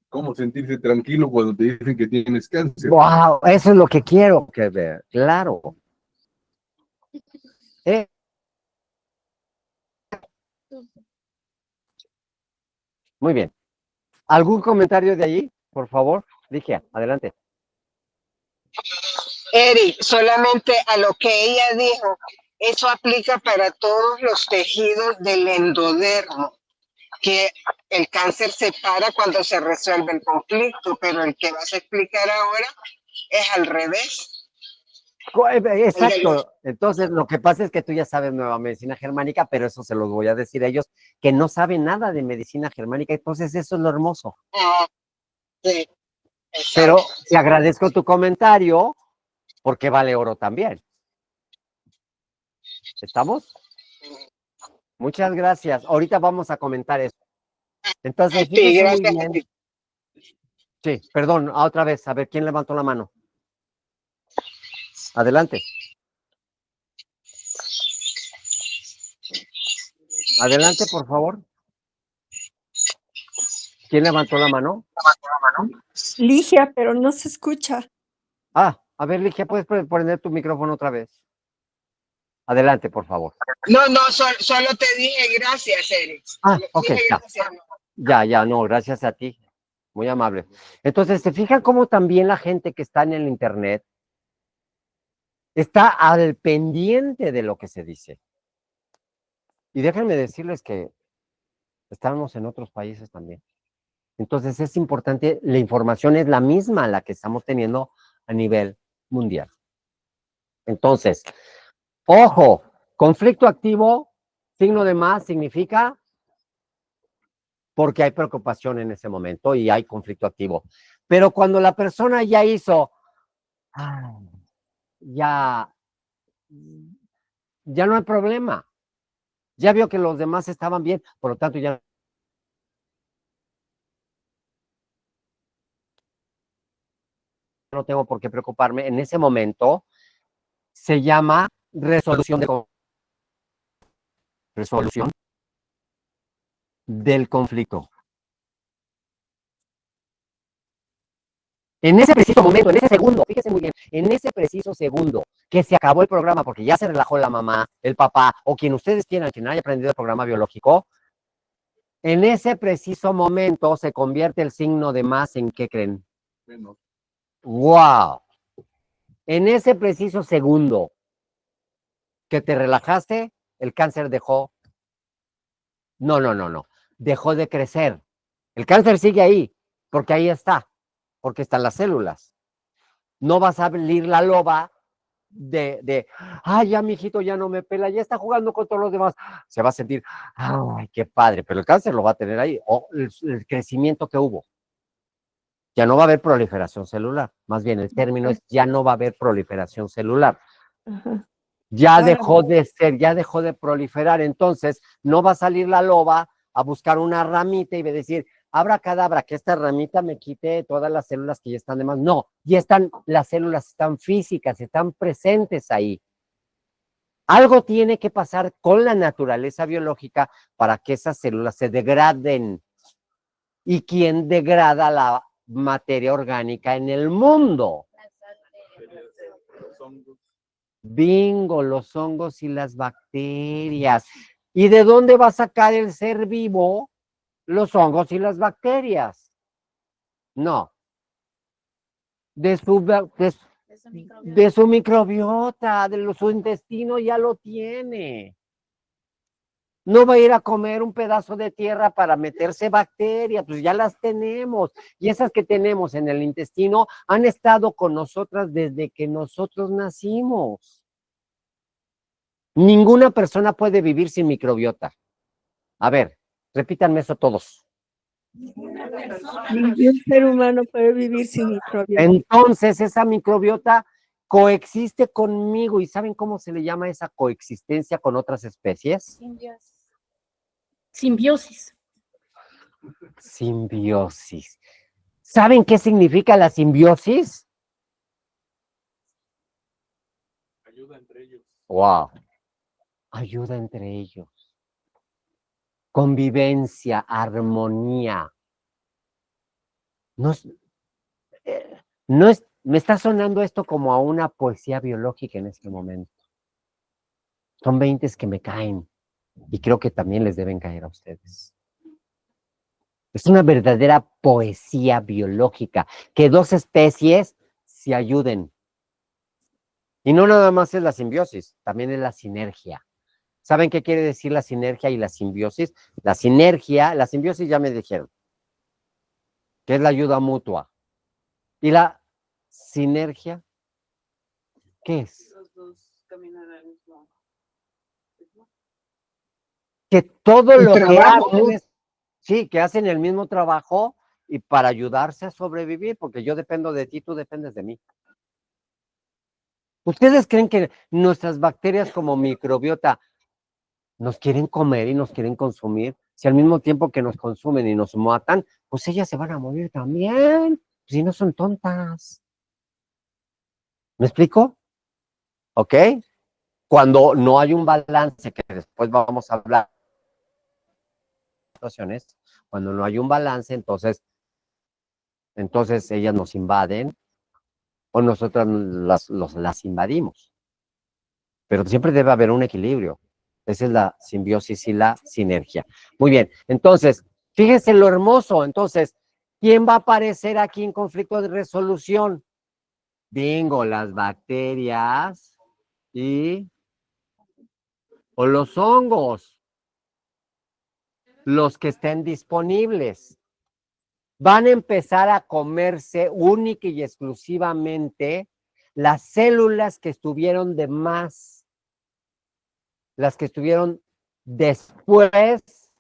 Speaker 6: cómo sentirse tranquilo cuando te dicen que tienes cáncer.
Speaker 1: Wow, eso es lo que quiero que vean, claro. Muy bien. ¿Algún comentario de allí? Por favor, Ligia, adelante.
Speaker 9: Eri, solamente a lo que ella dijo, eso aplica para todos los tejidos del endodermo, que el cáncer se para cuando se resuelve el conflicto, pero el que vas a explicar ahora es al revés.
Speaker 1: Exacto. Entonces, lo que pasa es que tú ya sabes nueva medicina germánica, pero eso se los voy a decir a ellos que no saben nada de medicina germánica, entonces eso es lo hermoso.
Speaker 9: Sí,
Speaker 1: pero te agradezco tu comentario porque vale oro también. ¿Estamos? Muchas gracias. Ahorita vamos a comentar eso. Entonces,
Speaker 9: sí, gracias.
Speaker 1: Muy bien. Sí, perdón, otra vez. A ver, ¿quién levantó la mano? Adelante. Adelante, por favor. ¿Quién levantó la mano?
Speaker 7: Ligia, pero no se escucha.
Speaker 1: A ver, Ligia, ¿puedes poner tu micrófono otra vez? Adelante, por favor.
Speaker 9: No, solo te dije gracias, Eric.
Speaker 1: Ok,
Speaker 9: dije
Speaker 1: ya.
Speaker 9: Gracias.
Speaker 1: Ya, no, gracias a ti. Muy amable. Entonces, ¿se fijan cómo también la gente que está en el internet está al pendiente de lo que se dice? Y déjenme decirles que estamos en otros países también. Entonces, es importante, la información es la misma la que estamos teniendo a nivel mundial. Entonces, ojo, conflicto activo, signo de más, significa porque hay preocupación en ese momento y hay conflicto activo. Pero cuando la persona ya hizo, ya no hay problema. Ya vio que los demás estaban bien, por lo tanto ya no tengo por qué preocuparme. En ese momento se llama resolución del conflicto. En ese preciso momento, en ese segundo, fíjese muy bien, en ese preciso segundo que se acabó el programa porque ya se relajó la mamá, el papá o quien ustedes quieran, quien haya aprendido el programa biológico, en ese preciso momento se convierte el signo de más en ¿qué creen?
Speaker 6: Menos.
Speaker 1: ¡Wow! En ese preciso segundo que te relajaste, el cáncer dejó. No. Dejó de crecer. El cáncer sigue ahí, porque ahí está, porque están las células. No va a salir la loba ay, ya mi hijito ya no me pela, ya está jugando con todos los demás. Se va a sentir, ay, qué padre, pero el cáncer lo va a tener ahí, o el crecimiento que hubo. Ya no va a haber proliferación celular. Más bien, el término es ya no va a haber proliferación celular.
Speaker 7: Ajá.
Speaker 1: Ya dejó de ser, ya dejó de proliferar. Entonces, no va a salir la loba a buscar una ramita y va a decir, abracadabra, que esta ramita me quite todas las células que ya están de más. No, ya están, las células están físicas, están presentes ahí. Algo tiene que pasar con la naturaleza biológica para que esas células se degraden. ¿Y quién degrada la materia orgánica en el mundo? Bingo, los hongos y las bacterias. ¿Y de dónde va a sacar el ser vivo los hongos y las bacterias? No. De su microbiota, su intestino ya lo tiene. No va a ir a comer un pedazo de tierra para meterse bacterias, pues ya las tenemos. Y esas que tenemos en el intestino han estado con nosotras desde que nosotros nacimos. Ninguna persona puede vivir sin microbiota. A ver, repítanme eso todos.
Speaker 7: Ningún ser humano puede vivir sin microbiota.
Speaker 1: Entonces, esa microbiota coexiste conmigo. ¿Y saben cómo se le llama esa coexistencia con otras especies?
Speaker 8: Simbiosis.
Speaker 1: Simbiosis. ¿Saben qué significa la simbiosis?
Speaker 6: Ayuda entre ellos.
Speaker 1: Wow. Ayuda entre ellos. Convivencia, armonía. Me está sonando esto como a una poesía biológica en este momento. Son 20 que me caen y creo que también les deben caer a ustedes. Es una verdadera poesía biológica, que dos especies se ayuden. Y no nada más es la simbiosis, también es la sinergia. ¿Saben qué quiere decir la sinergia y la simbiosis? La simbiosis ya me dijeron, que es la ayuda mutua. ¿Y la sinergia? ¿Qué es?
Speaker 2: Los dos caminan al mismo.
Speaker 1: Que todo
Speaker 9: El
Speaker 1: lo que
Speaker 9: trabajo.
Speaker 1: hacen es, sí, que hacen el mismo trabajo y para ayudarse a sobrevivir, porque yo dependo de ti, tú dependes de mí. ¿Ustedes creen que nuestras bacterias como microbiota nos quieren comer y nos quieren consumir? Si al mismo tiempo que nos consumen y nos matan, pues ellas se van a morir también, si no son tontas. ¿Me explico? ¿Ok? Cuando no hay un balance, que después vamos a hablar de situaciones, cuando no hay un balance, entonces ellas nos invaden o nosotras las invadimos. Pero siempre debe haber un equilibrio. Esa es la simbiosis y la sinergia. Muy bien, entonces, Fíjense lo hermoso. Entonces, ¿quién va a aparecer aquí en conflicto de resolución? Bingo, las bacterias o los hongos, los que estén disponibles. Van a empezar a comerse única y exclusivamente las células que estuvieron de más, las que estuvieron después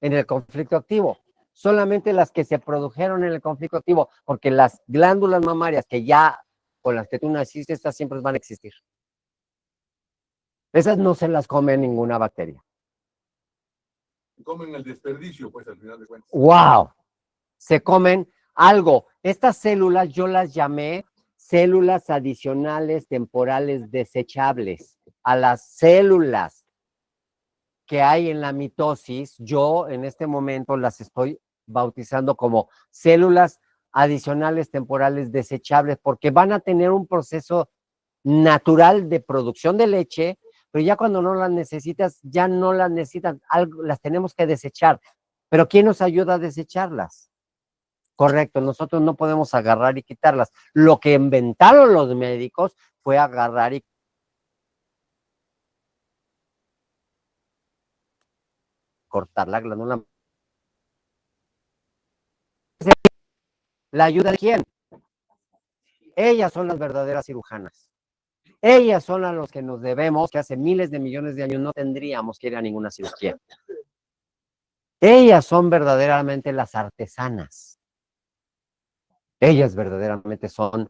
Speaker 1: en el conflicto activo. Solamente las que se produjeron en el conflicto activo, porque las glándulas mamarias que ya con las que tú naciste, estas siempre van a existir. Esas no se las come ninguna bacteria.
Speaker 6: Comen el desperdicio, pues, al final de cuentas.
Speaker 1: ¡Wow! Se comen algo. Estas células yo las llamé células adicionales temporales desechables. A las células que hay en la mitosis, yo en este momento las estoy bautizando como células adicionales temporales desechables, porque van a tener un proceso natural de producción de leche, pero ya cuando no las necesitas, ya no las necesitan, las tenemos que desechar. Pero ¿quién nos ayuda a desecharlas? Correcto, nosotros no podemos agarrar y quitarlas. Lo que inventaron los médicos fue agarrar y cortar la glándula. ¿La ayuda de quién? Ellas son las verdaderas cirujanas. Ellas son a los que nos debemos, que hace miles de millones de años no tendríamos que ir a ninguna cirugía. Ellas son verdaderamente las artesanas. Ellas verdaderamente son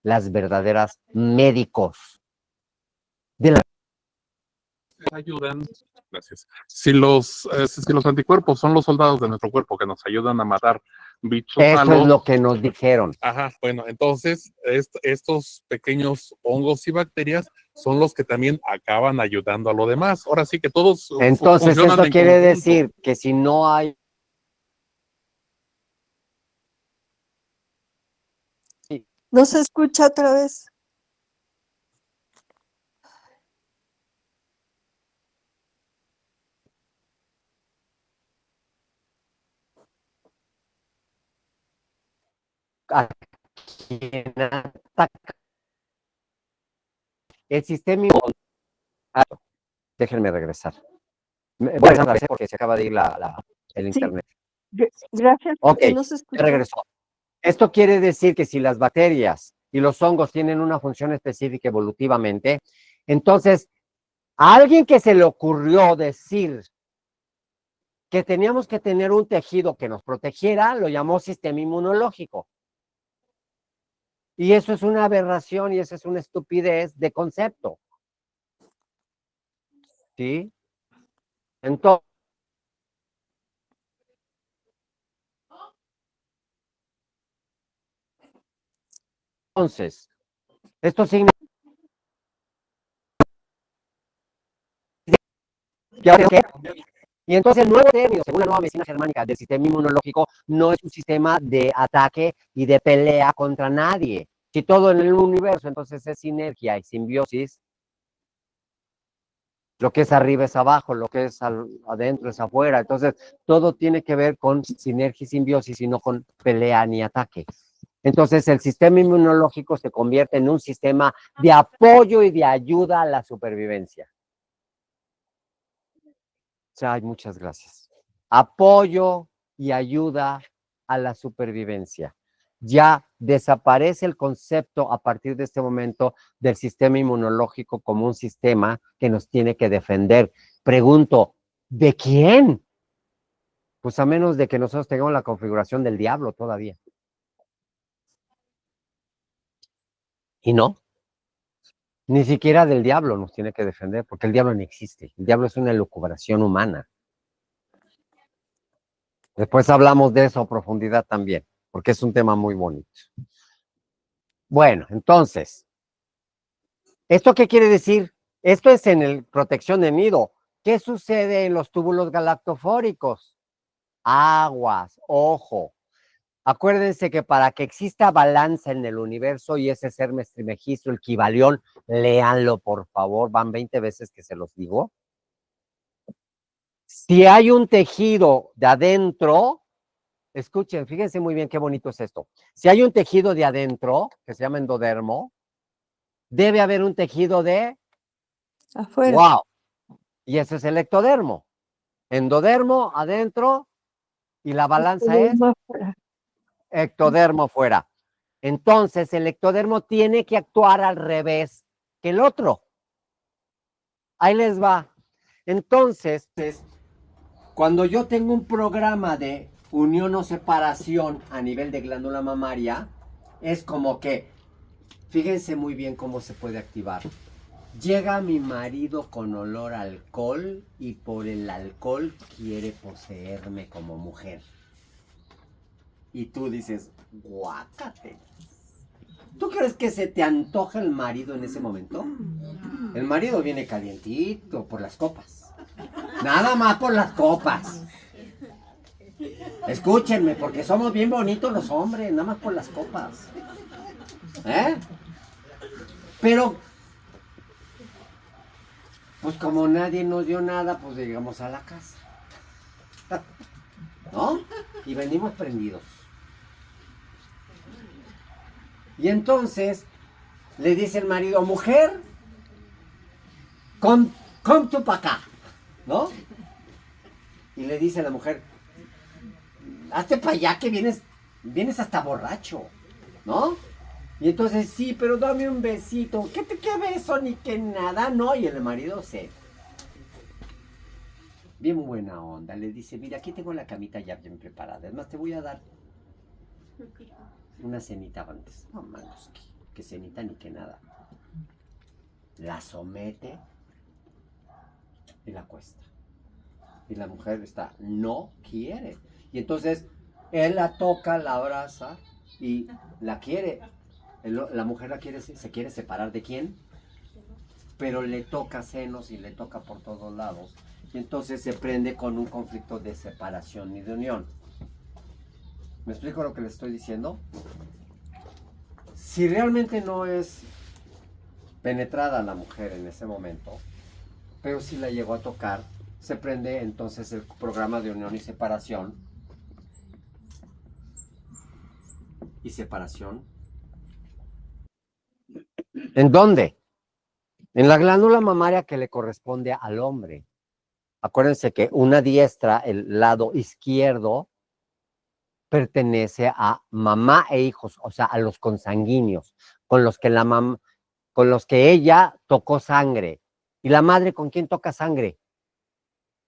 Speaker 1: las verdaderas médicos de la...
Speaker 10: Ayudan, gracias. Si los anticuerpos son los soldados de nuestro cuerpo que nos ayudan a matar bichos
Speaker 1: Eso
Speaker 10: malos.
Speaker 1: es lo que nos dijeron.
Speaker 10: Ajá, bueno, entonces estos pequeños hongos y bacterias son los que también acaban ayudando a lo demás. Ahora sí que todos
Speaker 1: Entonces,
Speaker 10: funcionan
Speaker 1: eso
Speaker 10: en
Speaker 1: quiere
Speaker 10: conjunto.
Speaker 1: decir que si no hay...
Speaker 7: No se escucha otra vez.
Speaker 1: quien ataca el sistema inmunológico. Déjenme regresar. Voy a regresar porque se acaba de ir el internet.
Speaker 7: Gracias,
Speaker 1: Ok,
Speaker 7: porque no se escucha.
Speaker 1: regresó. Esto quiere decir que si las bacterias y los hongos tienen una función específica evolutivamente, entonces a alguien que se le ocurrió decir que teníamos que tener un tejido que nos protegiera, lo llamó sistema inmunológico. Y eso es una aberración y eso es una estupidez de concepto. ¿Sí? Entonces, esto significa que y entonces el nuevo término, según la nueva medicina germánica del sistema inmunológico, no es un sistema de ataque y de pelea contra nadie. Si todo en el universo entonces es sinergia y simbiosis, lo que es arriba es abajo, lo que es adentro es afuera. Entonces, todo tiene que ver con sinergia y simbiosis y no con pelea ni ataque. Entonces, el sistema inmunológico se convierte en un sistema de apoyo y de ayuda a la supervivencia. Ay, muchas gracias. Apoyo y ayuda a la supervivencia. Ya desaparece el concepto a partir de este momento del sistema inmunológico como un sistema que nos tiene que defender. Pregunto, ¿de quién? Pues a menos de que nosotros tengamos la configuración del diablo todavía. Y no. Ni siquiera del diablo nos tiene que defender, porque el diablo no existe. El diablo es una elucubración humana. Después hablamos de eso a profundidad también, porque es un tema muy bonito. Bueno, entonces, ¿esto qué quiere decir? Esto es en el protección de nido. ¿Qué sucede en los túbulos galactofóricos? Aguas, ojo. Acuérdense que para que exista balanza en el universo y ese ser mestrimegisto, el Kybalión, léanlo por favor, van 20 veces que se los digo. Si hay un tejido de adentro, escuchen, fíjense muy bien qué bonito es esto. Si hay un tejido de adentro, que se llama endodermo, debe haber un tejido de
Speaker 7: Afuera.
Speaker 1: wow. Y ese es el ectodermo. Endodermo adentro y la balanza es
Speaker 7: Afuera.
Speaker 1: ectodermo fuera. Entonces, el ectodermo tiene que actuar al revés que el otro. Ahí les va. Entonces, cuando yo tengo un programa de unión o separación a nivel de glándula mamaria, es como que, fíjense muy bien cómo se puede activar. Llega mi marido con olor a alcohol y por el alcohol quiere poseerme como mujer. Y tú dices, guácate. ¿Tú crees que se te antoja el marido en ese momento? El marido viene calientito por las copas. Nada más por las copas. Escúchenme, porque somos bien bonitos los hombres, nada más por las copas. Pero, pues como nadie nos dio nada, pues llegamos a la casa. ¿No? Y venimos prendidos. Y entonces le dice el marido, mujer, come tú para acá, ¿no? Y le dice la mujer, hazte para allá que vienes hasta borracho, ¿no? Y entonces, sí, pero dame un besito. ¿Qué beso ni qué nada? No, y el marido bien buena onda, le dice, mira, aquí tengo la camita ya bien preparada. Es más, te voy a dar una cenita antes. No, manos, que cenita ni que nada. La somete y la acuesta. Y la mujer no quiere. Y entonces, él la toca, la abraza y la quiere. La mujer se quiere separar de quién, pero le toca senos y le toca por todos lados. Y entonces se prende con un conflicto de separación y de unión. ¿Me explico lo que les estoy diciendo? Si realmente no es penetrada la mujer en ese momento, pero si la llegó a tocar, se prende entonces el programa de unión y separación. Y separación. ¿En dónde? En la glándula mamaria que le corresponde al hombre. Acuérdense que una diestra, el lado izquierdo, pertenece a mamá e hijos, o sea, a los consanguíneos, con los que ella tocó sangre. ¿Y la madre con quién toca sangre?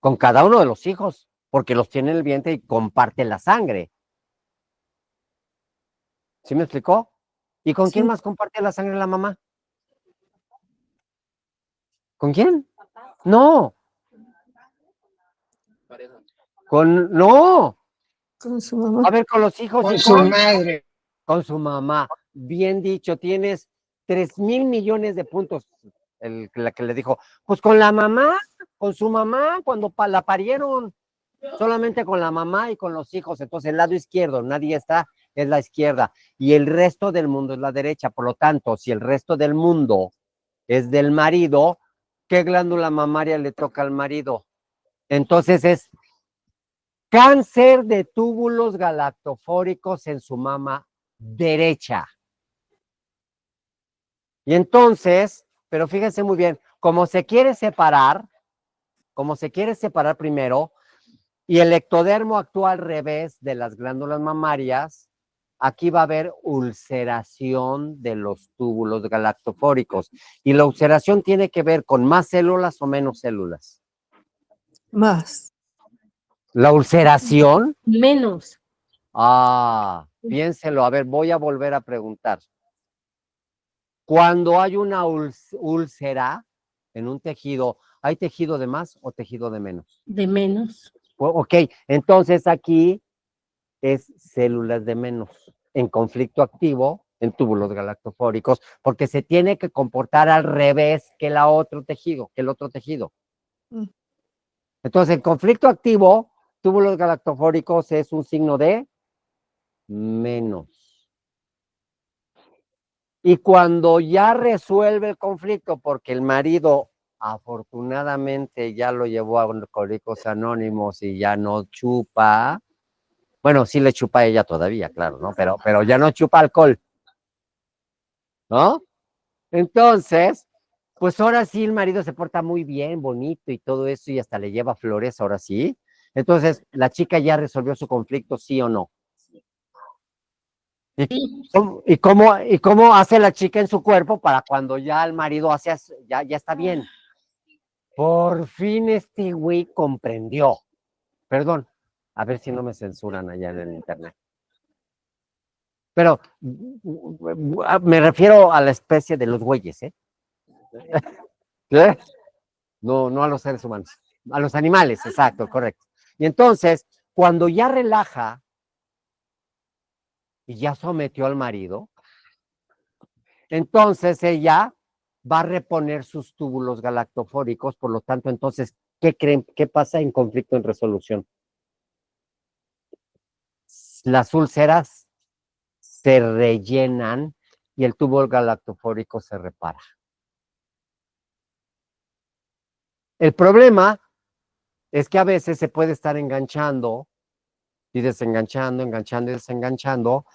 Speaker 1: Con cada uno de los hijos, porque los tiene en el vientre y comparte la sangre. ¿Sí me explicó? ¿Y con quién más comparte la sangre la mamá? ¿Con quién? No. No.
Speaker 7: Con su mamá.
Speaker 1: A ver, con los hijos.
Speaker 9: Con su madre.
Speaker 1: Con su mamá. Bien dicho, tienes 3,000 millones de puntos. La que le dijo, pues con la mamá, con su mamá, cuando la parieron. Solamente con la mamá y con los hijos. Entonces, el lado izquierdo, nadie está, es la izquierda. Y el resto del mundo es la derecha. Por lo tanto, si el resto del mundo es del marido, ¿qué glándula mamaria le toca al marido? Entonces es cáncer de túbulos galactofóricos en su mama derecha. Y entonces, pero fíjense muy bien, como se quiere separar primero, y el ectodermo actúa al revés de las glándulas mamarias, aquí va a haber ulceración de los túbulos galactofóricos. Y la ulceración tiene que ver con más células o menos células.
Speaker 7: Más.
Speaker 1: ¿La ulceración?
Speaker 7: Menos.
Speaker 1: Piénselo. A ver, voy a volver a preguntar. Cuando hay una úlcera en un tejido, ¿hay tejido de más o tejido de menos?
Speaker 7: De menos.
Speaker 1: Ok, entonces aquí es células de menos en conflicto activo en túbulos galactofóricos, porque se tiene que comportar al revés que el otro tejido. Entonces, el conflicto activo, túbulos galactofóricos, es un signo de menos. Y cuando ya resuelve el conflicto, porque el marido afortunadamente ya lo llevó a Alcohólicos Anónimos y ya no chupa, bueno, sí le chupa a ella todavía, claro, ¿no? Pero ya no chupa alcohol, ¿no? Entonces, pues ahora sí el marido se porta muy bien, bonito y todo eso, y hasta le lleva flores, ahora sí. Entonces, la chica ya resolvió su conflicto, ¿sí o no? ¿Y cómo hace la chica en su cuerpo para cuando ya el marido ya está bien? Por fin este güey comprendió. Perdón, a ver si no me censuran allá en el internet. Pero me refiero a la especie de los güeyes, ¿eh? ¿Eh? No a los seres humanos, a los animales, exacto, correcto. Y entonces, cuando ya relaja y ya sometió al marido, entonces ella va a reponer sus túbulos galactofóricos, por lo tanto, entonces, ¿qué creen? ¿Qué pasa en conflicto en resolución? Las úlceras se rellenan y el tubo galactofórico se repara. El problema es que a veces se puede estar enganchando y desenganchando, enganchando y desenganchando,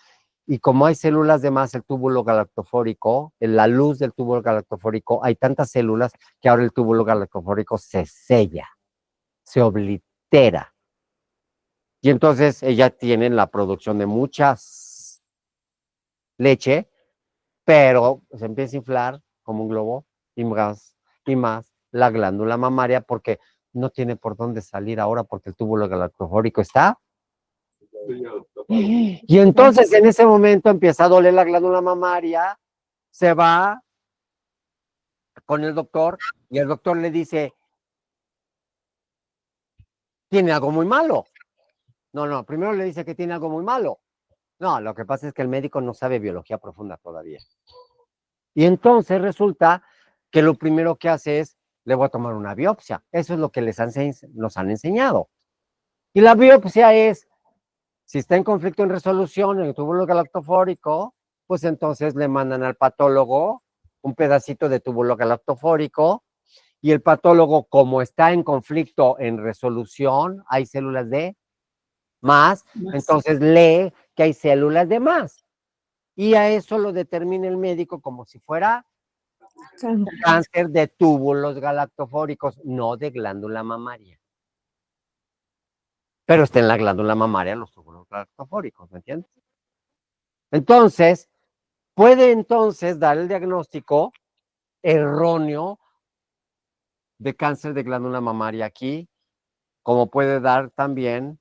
Speaker 1: y como hay células de más, el túbulo galactofórico, en la luz del túbulo galactofórico, hay tantas células que ahora el túbulo galactofórico se sella, se oblitera. Y entonces ella tiene la producción de muchas leche, pero se empieza a inflar como un globo y más la glándula mamaria porque no tiene por dónde salir ahora porque el túbulo galactofórico está. Y entonces en ese momento empieza a doler la glándula mamaria, se va con el doctor y el doctor le dice, tiene algo muy malo. No, primero le dice que tiene algo muy malo. No, lo que pasa es que el médico no sabe biología profunda todavía. Y entonces resulta que lo primero que hace es, le voy a tomar una biopsia. Eso es lo que nos han enseñado. Y la biopsia es, si está en conflicto en resolución en el túbulo galactofórico, pues entonces le mandan al patólogo un pedacito de túbulo galactofórico y el patólogo, como está en conflicto en resolución, hay células de más, entonces lee que hay células de más. Y a eso lo determina el médico como si fuera cáncer de túbulos galactofóricos, no de glándula mamaria. Pero está en la glándula mamaria los túbulos galactofóricos, ¿me entiendes? Entonces, puede entonces dar el diagnóstico erróneo de cáncer de glándula mamaria aquí, como puede dar también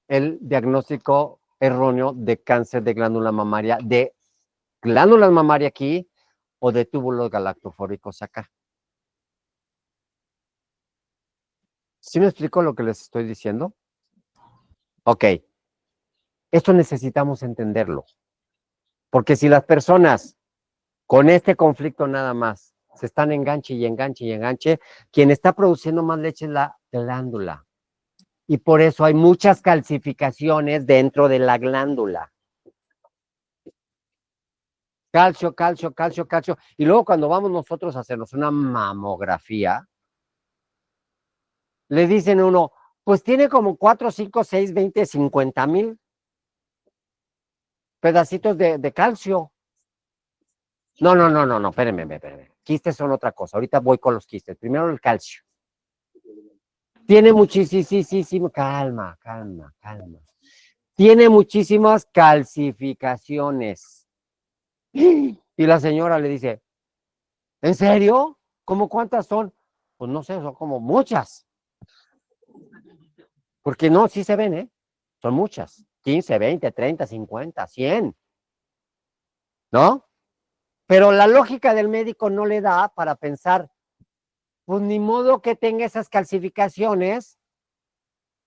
Speaker 1: el diagnóstico erróneo de cáncer de glándula mamaria aquí o de túbulos galactofóricos acá. ¿Sí me explico lo que les estoy diciendo? Ok. Esto necesitamos entenderlo. Porque si las personas con este conflicto nada más se están enganche y enganche y enganche, quien está produciendo más leche es la glándula. Y por eso hay muchas calcificaciones dentro de la glándula. Calcio, calcio, calcio, calcio. Y luego cuando vamos nosotros a hacernos una mamografía, le dicen a uno, pues tiene como 4, 5, 6, 20, 50,000 pedacitos de calcio. No, espérenme. Quistes son otra cosa. Ahorita voy con los quistes. Primero el calcio. Tiene muchísimo, calma. Tiene muchísimas calcificaciones. Y la señora le dice, ¿en serio? ¿Cómo cuántas son? Pues no sé, son como muchas. Porque no, sí se ven, ¿eh? Son muchas. 15, 20, 30, 50, 100. ¿No? Pero la lógica del médico no le da para pensar, pues ni modo que tenga esas calcificaciones,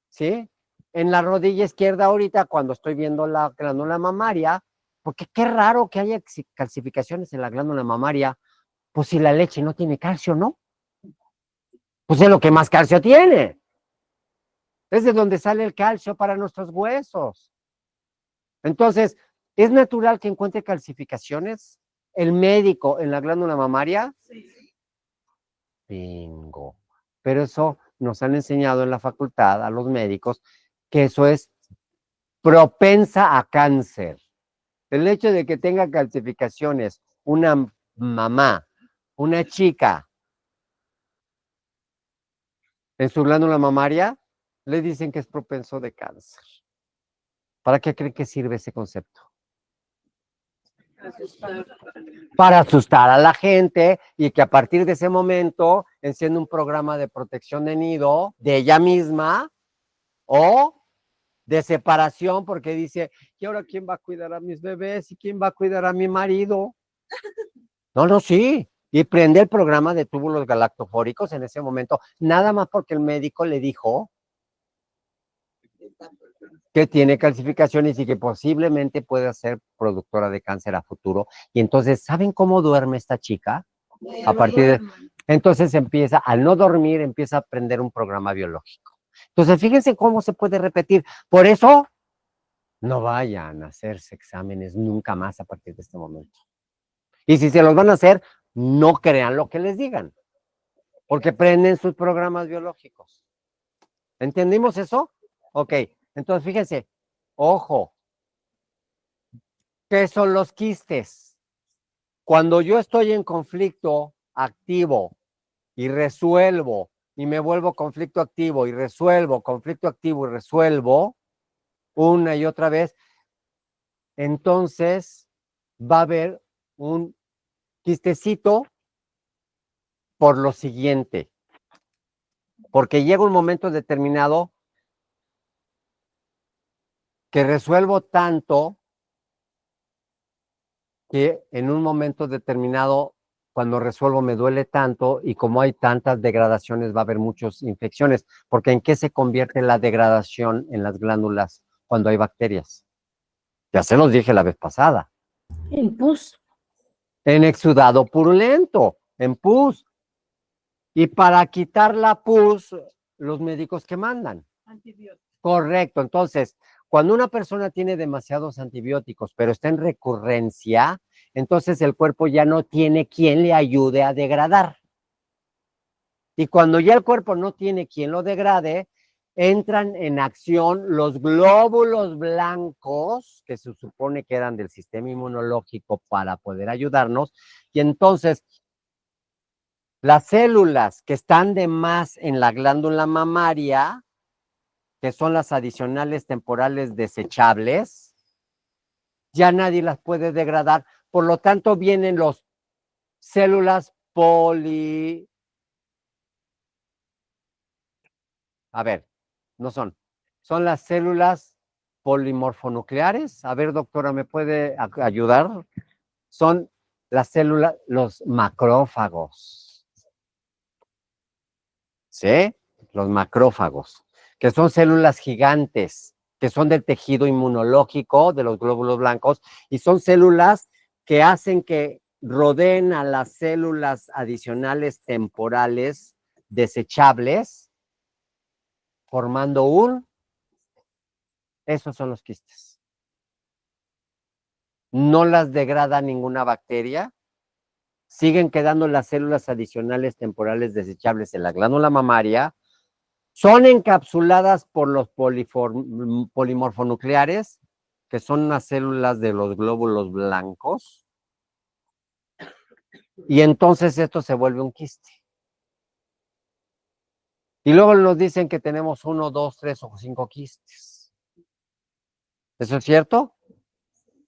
Speaker 1: ¿sí? En la rodilla izquierda ahorita cuando estoy viendo la glándula mamaria, porque qué raro que haya calcificaciones en la glándula mamaria, pues si la leche no tiene calcio, ¿no? Pues es lo que más calcio tiene. Es de donde sale el calcio para nuestros huesos. Entonces, ¿es natural que encuentre calcificaciones el médico en la glándula mamaria? Bingo. Pero eso nos han enseñado en la facultad a los médicos que eso es propensa a cáncer. El hecho de que tenga calcificaciones una mamá, una chica en su glándula mamaria, le dicen que es propenso de cáncer. ¿Para qué creen que sirve ese concepto? Para asustar a la gente y que a partir de ese momento encienda un programa de protección de nido de ella misma o de separación porque dice, ¿y ahora quién va a cuidar a mis bebés? ¿Y quién va a cuidar a mi marido? No, sí. Y prende el programa de túbulos galactofóricos en ese momento, nada más porque el médico le dijo que tiene calcificaciones y que posiblemente pueda ser productora de cáncer a futuro. Y entonces, ¿saben cómo duerme esta chica? A partir de... Entonces empieza, al no dormir, empieza a aprender un programa biológico. Entonces, fíjense cómo se puede repetir. Por eso, no vayan a hacerse exámenes nunca más a partir de este momento. Y si se los van a hacer, no crean lo que les digan, porque prenden sus programas biológicos. ¿Entendimos eso? Ok, entonces fíjense, ojo, ¿qué son los quistes? Cuando yo estoy en conflicto activo y resuelvo, y me vuelvo conflicto activo y resuelvo, conflicto activo y resuelvo, una y otra vez, entonces va a haber un quistecito por lo siguiente, porque llega un momento determinado que resuelvo tanto que en un momento determinado, cuando resuelvo me duele tanto y como hay tantas degradaciones va a haber muchas infecciones, porque ¿en qué se convierte la degradación en las glándulas cuando hay bacterias? Ya se los dije la vez pasada.
Speaker 8: En pus.
Speaker 1: En exudado purulento, en pus. Y para quitar la pus, los médicos que mandan.
Speaker 2: Antibióticos.
Speaker 1: Correcto, entonces, cuando una persona tiene demasiados antibióticos, pero está en recurrencia, entonces el cuerpo ya no tiene quien le ayude a degradar. Y cuando ya el cuerpo no tiene quien lo degrade, entran en acción los glóbulos blancos, que se supone que eran del sistema inmunológico para poder ayudarnos, y entonces las células que están de más en la glándula mamaria, que son las adicionales temporales desechables, ya nadie las puede degradar, por lo tanto vienen los células son las células polimorfonucleares. A ver, doctora, ¿me puede ayudar? Son las células, los macrófagos. ¿Sí? Los macrófagos, que son células gigantes, que son del tejido inmunológico de los glóbulos blancos, y son células que hacen que rodeen a las células adicionales temporales desechables, formando esos son los quistes. No las degrada ninguna bacteria, siguen quedando las células adicionales temporales desechables en la glándula mamaria, son encapsuladas por los polimorfonucleares, que son unas células de los glóbulos blancos, y entonces esto se vuelve un quiste. Y luego nos dicen que tenemos 1, 2, 3 o 5 quistes. ¿Eso es cierto?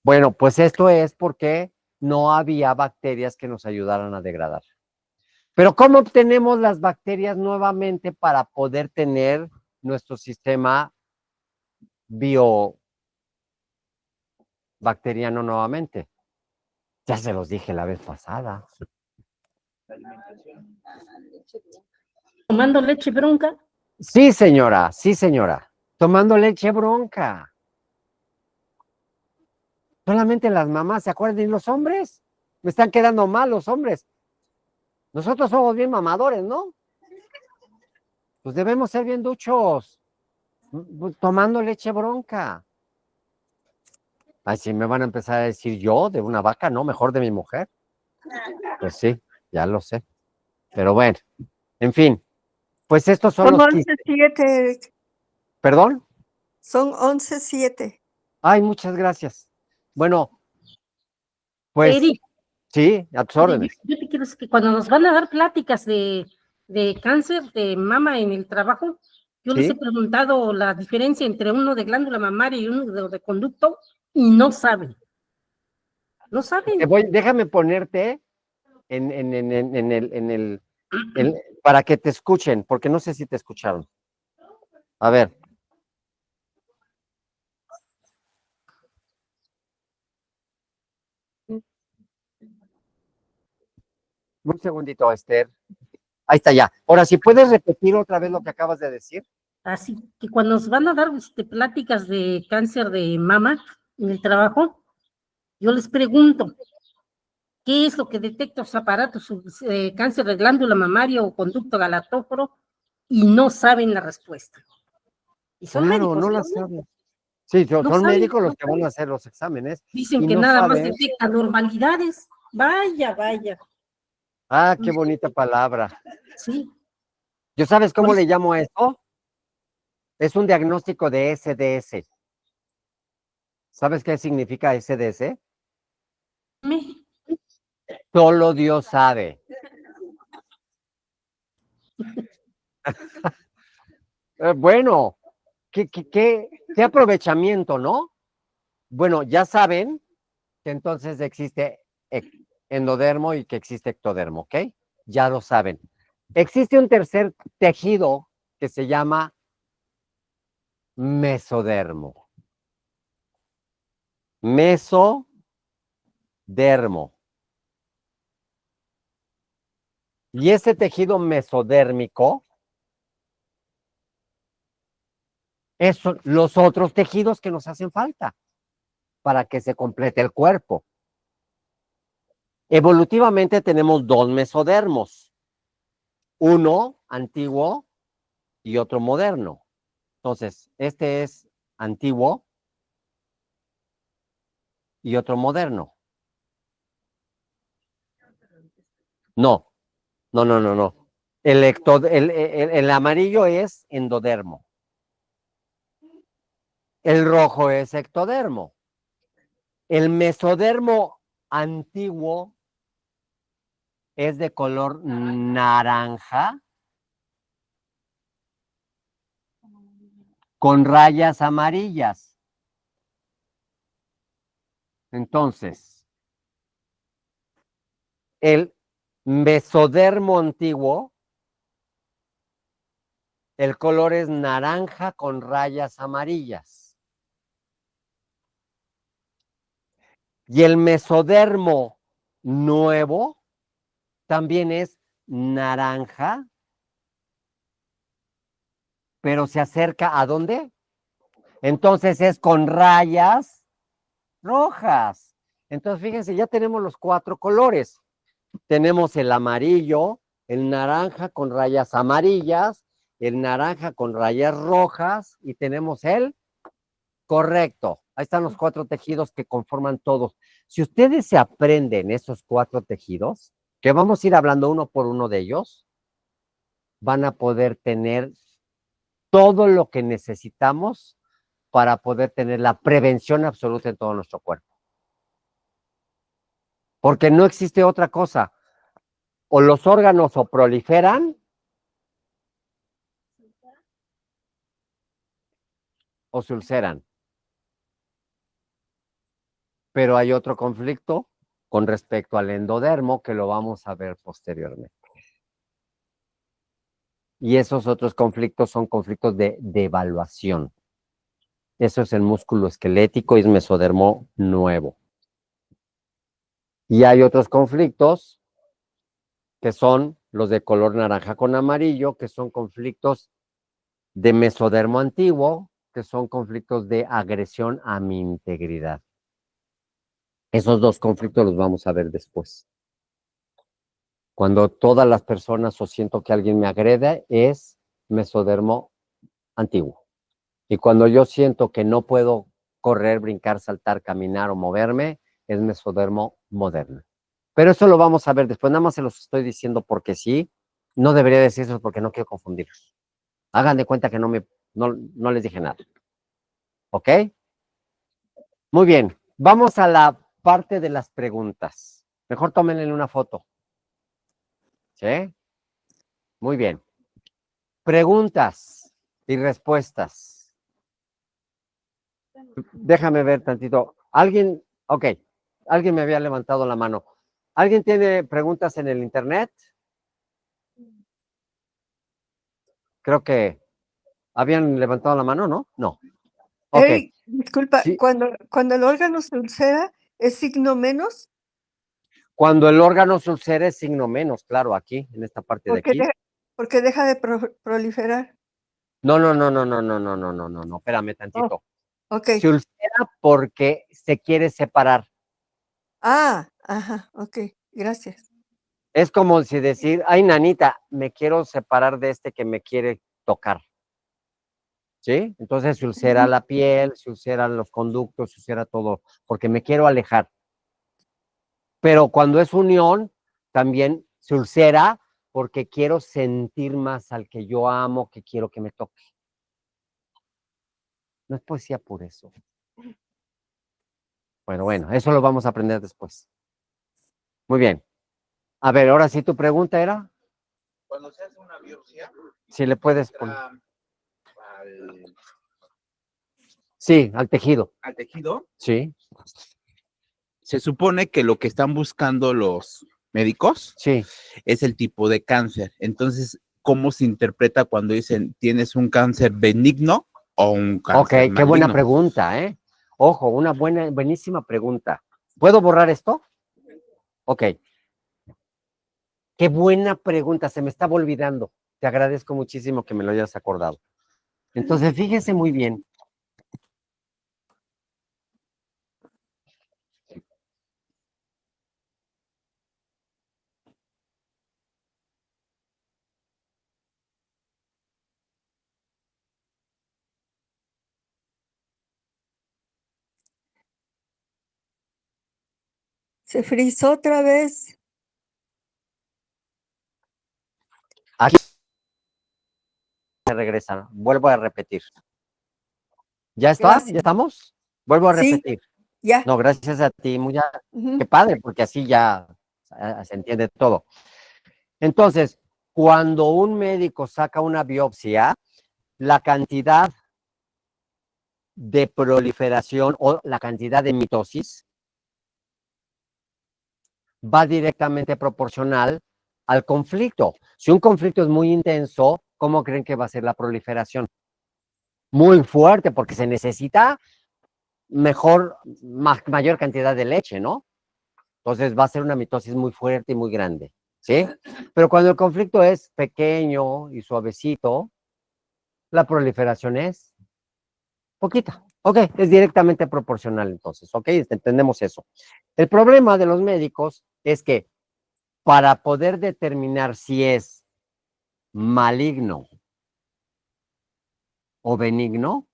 Speaker 1: Bueno, pues esto es porque no había bacterias que nos ayudaran a degradar. Pero ¿cómo obtenemos las bacterias nuevamente para poder tener nuestro sistema biobacteriano nuevamente? Ya se los dije la vez pasada.
Speaker 8: Tomando leche bronca.
Speaker 1: Sí, señora, sí, señora. Tomando leche bronca. Solamente las mamás, ¿se acuerdan? ¿Y los hombres? Me están quedando mal los hombres. Nosotros somos bien mamadores, ¿no? Pues debemos ser bien duchos. Tomando leche bronca. Ay, si me van a empezar a decir yo de una vaca, no, mejor de mi mujer. Pues sí, ya lo sé. Pero bueno, en fin, pues estos son
Speaker 7: Son
Speaker 1: los quistes.
Speaker 7: 11:07, Eric.
Speaker 1: ¿Perdón?
Speaker 7: Son 11:07.
Speaker 1: Ay, muchas gracias. Bueno, pues
Speaker 11: Eric,
Speaker 1: sí, a tus
Speaker 11: yo
Speaker 1: órdenes.
Speaker 11: te quiero decir que cuando nos van a dar pláticas de cáncer de mama en el trabajo, yo les he
Speaker 1: ¿Sí?
Speaker 11: preguntado la diferencia entre uno de glándula mamaria y uno de conducto y no saben. No saben.
Speaker 1: Déjame ponerte para que te escuchen, porque no sé si te escucharon. A ver. Un segundito, Esther. Ahí está ya. Ahora, si puedes repetir otra vez lo que acabas de decir.
Speaker 11: Así que cuando nos van a dar pláticas de cáncer de mama en el trabajo, yo les pregunto, ¿qué es lo que detecta los aparatos, cáncer de glándula mamaria o conducto galatóforo? Y no saben la respuesta. Y son
Speaker 1: Claro,
Speaker 11: médicos,
Speaker 1: no la saben. Sí,
Speaker 11: No
Speaker 1: son
Speaker 11: saben,
Speaker 1: médicos los
Speaker 11: no
Speaker 1: que van a hacer los exámenes.
Speaker 11: Dicen
Speaker 1: y
Speaker 11: que
Speaker 1: no
Speaker 11: nada más
Speaker 1: saben.
Speaker 11: detecta normalidades. Vaya, vaya.
Speaker 1: Ah, qué bonita palabra.
Speaker 11: Sí.
Speaker 1: ¿Yo sabes cómo le llamo a esto? Es un diagnóstico de SDS. ¿Sabes qué significa SDS? Solo Dios sabe. Bueno, qué aprovechamiento, ¿no? Bueno, ya saben que entonces existe endodermo y que existe ectodermo, ¿ok? Ya lo saben. Existe un tercer tejido que se llama mesodermo. Mesodermo. Y ese tejido mesodérmico son los otros tejidos que nos hacen falta para que se complete el cuerpo. Evolutivamente tenemos dos mesodermos, uno antiguo y otro moderno. Entonces, este es antiguo y otro moderno. No. El amarillo es endodermo. El rojo es ectodermo. El mesodermo antiguo es de color naranja con rayas amarillas. Entonces, el mesodermo antiguo, el color es naranja con rayas amarillas. Y el mesodermo nuevo también es naranja, pero se acerca ¿a dónde? Entonces es con rayas rojas. Entonces, fíjense, ya tenemos los 4 colores. Tenemos el amarillo, el naranja con rayas amarillas, el naranja con rayas rojas y tenemos el correcto. Ahí están los 4 tejidos que conforman todos. Si ustedes se aprenden esos 4 tejidos, que vamos a ir hablando uno por uno de ellos, van a poder tener todo lo que necesitamos para poder tener la prevención absoluta en todo nuestro cuerpo. Porque no existe otra cosa. O los órganos o proliferan o se ulceran. Pero hay otro conflicto con respecto al endodermo que lo vamos a ver posteriormente. Y esos otros conflictos son conflictos de devaluación. Eso es el músculo esquelético y es mesodermo nuevo. Y hay otros conflictos que son los de color naranja con amarillo, que son conflictos de mesodermo antiguo, que son conflictos de agresión a mi integridad. Esos 2 conflictos los vamos a ver después. Cuando todas las personas o siento que alguien me agrede, es mesodermo antiguo. Y cuando yo siento que no puedo correr, brincar, saltar, caminar o moverme, es mesodermo moderno. Pero eso lo vamos a ver después, nada más se los estoy diciendo porque sí, no debería decir eso porque no quiero confundirlos. Hagan de cuenta que no les dije nada. ¿Ok? Muy bien, vamos a la parte de las preguntas. Mejor tómenle una foto. ¿Sí? Muy bien. Preguntas y respuestas. Déjame ver tantito. ¿Alguien? Ok, alguien me había levantado la mano. ¿Alguien tiene preguntas en el internet? Creo que habían levantado la mano, ¿no? No. Ok.
Speaker 7: Eric, disculpa,
Speaker 1: Sí.
Speaker 7: cuando el órgano se ulcera, ¿es signo menos?
Speaker 1: Cuando el órgano se ulcera es signo menos, claro, aquí, en esta parte de aquí.
Speaker 7: Porque deja de proliferar.
Speaker 1: No, espérame
Speaker 7: Oh,
Speaker 1: tantito.
Speaker 7: ok.
Speaker 1: Se ulcera porque se quiere separar.
Speaker 7: Ah, ajá, ok, gracias.
Speaker 1: Es como si decir, ay, nanita, me quiero separar de este que me quiere tocar. ¿Sí? Entonces se ulcera la piel, se ulceran los conductos, se ulcera todo, porque me quiero alejar. Pero cuando es unión, también se ulcera porque quiero sentir más al que yo amo, que quiero que me toque. No es poesía por eso. Bueno, eso lo vamos a aprender después. Muy bien. A ver, ahora sí tu pregunta era.
Speaker 5: Cuando se hace una biopsia,
Speaker 1: Si le puedes poner.
Speaker 5: al,
Speaker 1: Sí, al tejido.
Speaker 5: al tejido,
Speaker 1: Sí,
Speaker 5: se supone que lo que están buscando los médicos
Speaker 1: sí.
Speaker 5: es el tipo de cáncer. Entonces, ¿cómo se interpreta cuando dicen tienes un cáncer benigno o un cáncer
Speaker 1: Ok, qué buena
Speaker 5: maligno?
Speaker 1: pregunta, ¿eh? Ojo, una buenísima pregunta. ¿Puedo borrar esto? Ok. Qué buena pregunta, se me estaba olvidando. Te agradezco muchísimo que me lo hayas acordado. Entonces, fíjese muy bien.
Speaker 7: Se frizó otra vez.
Speaker 1: Aquí se regresa. Vuelvo a repetir. ¿Ya está?
Speaker 7: Gracias.
Speaker 1: ¿Ya estamos? Vuelvo a
Speaker 7: Sí,
Speaker 1: repetir.
Speaker 7: ya.
Speaker 1: No, gracias a ti,
Speaker 7: Ujú.
Speaker 1: qué padre, porque así ya se entiende todo. Entonces, cuando un médico saca una biopsia, la cantidad de proliferación o la cantidad de mitosis va directamente proporcional al conflicto. Si un conflicto es muy intenso, ¿cómo creen que va a ser la proliferación? Muy fuerte, porque se necesita mayor cantidad de leche, ¿no? Entonces va a ser una mitosis muy fuerte y muy grande, ¿sí? Pero cuando el conflicto es pequeño y suavecito, la proliferación es poquita. Ok, es directamente proporcional entonces, ok, entendemos eso. El problema de los médicos es que para poder determinar si es maligno o benigno,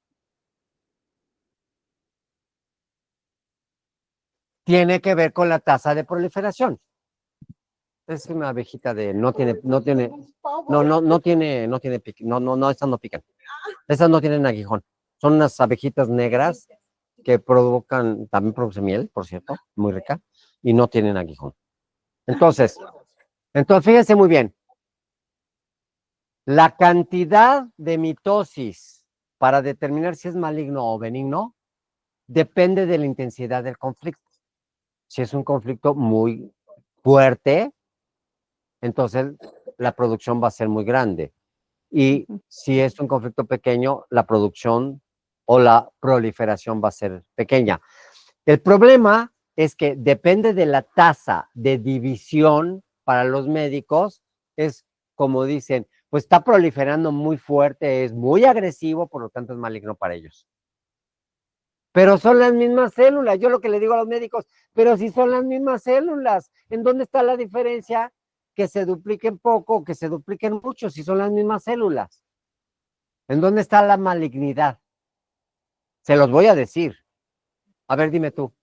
Speaker 1: tiene que ver con la tasa de proliferación. Es una abejita de, no tiene, estas no pican. Estas no tienen aguijón. Son unas abejitas negras que también producen miel, por cierto, muy rica, y no tienen aguijón. Entonces, fíjense muy bien. La cantidad de mitosis para determinar si es maligno o benigno depende de la intensidad del conflicto. Si es un conflicto muy fuerte, entonces la producción va a ser muy grande. Y si es un conflicto pequeño, la producción o la proliferación va a ser pequeña. El problema es que depende de la tasa de división para los médicos, es como dicen, pues está proliferando muy fuerte, es muy agresivo, por lo tanto es maligno para ellos. Pero son las mismas células. Yo lo que le digo a los médicos, pero si son las mismas células, ¿en dónde está la diferencia? Que se dupliquen poco o que se dupliquen mucho, si son las mismas células. ¿En dónde está la malignidad? Se los voy a decir. A ver, dime tú.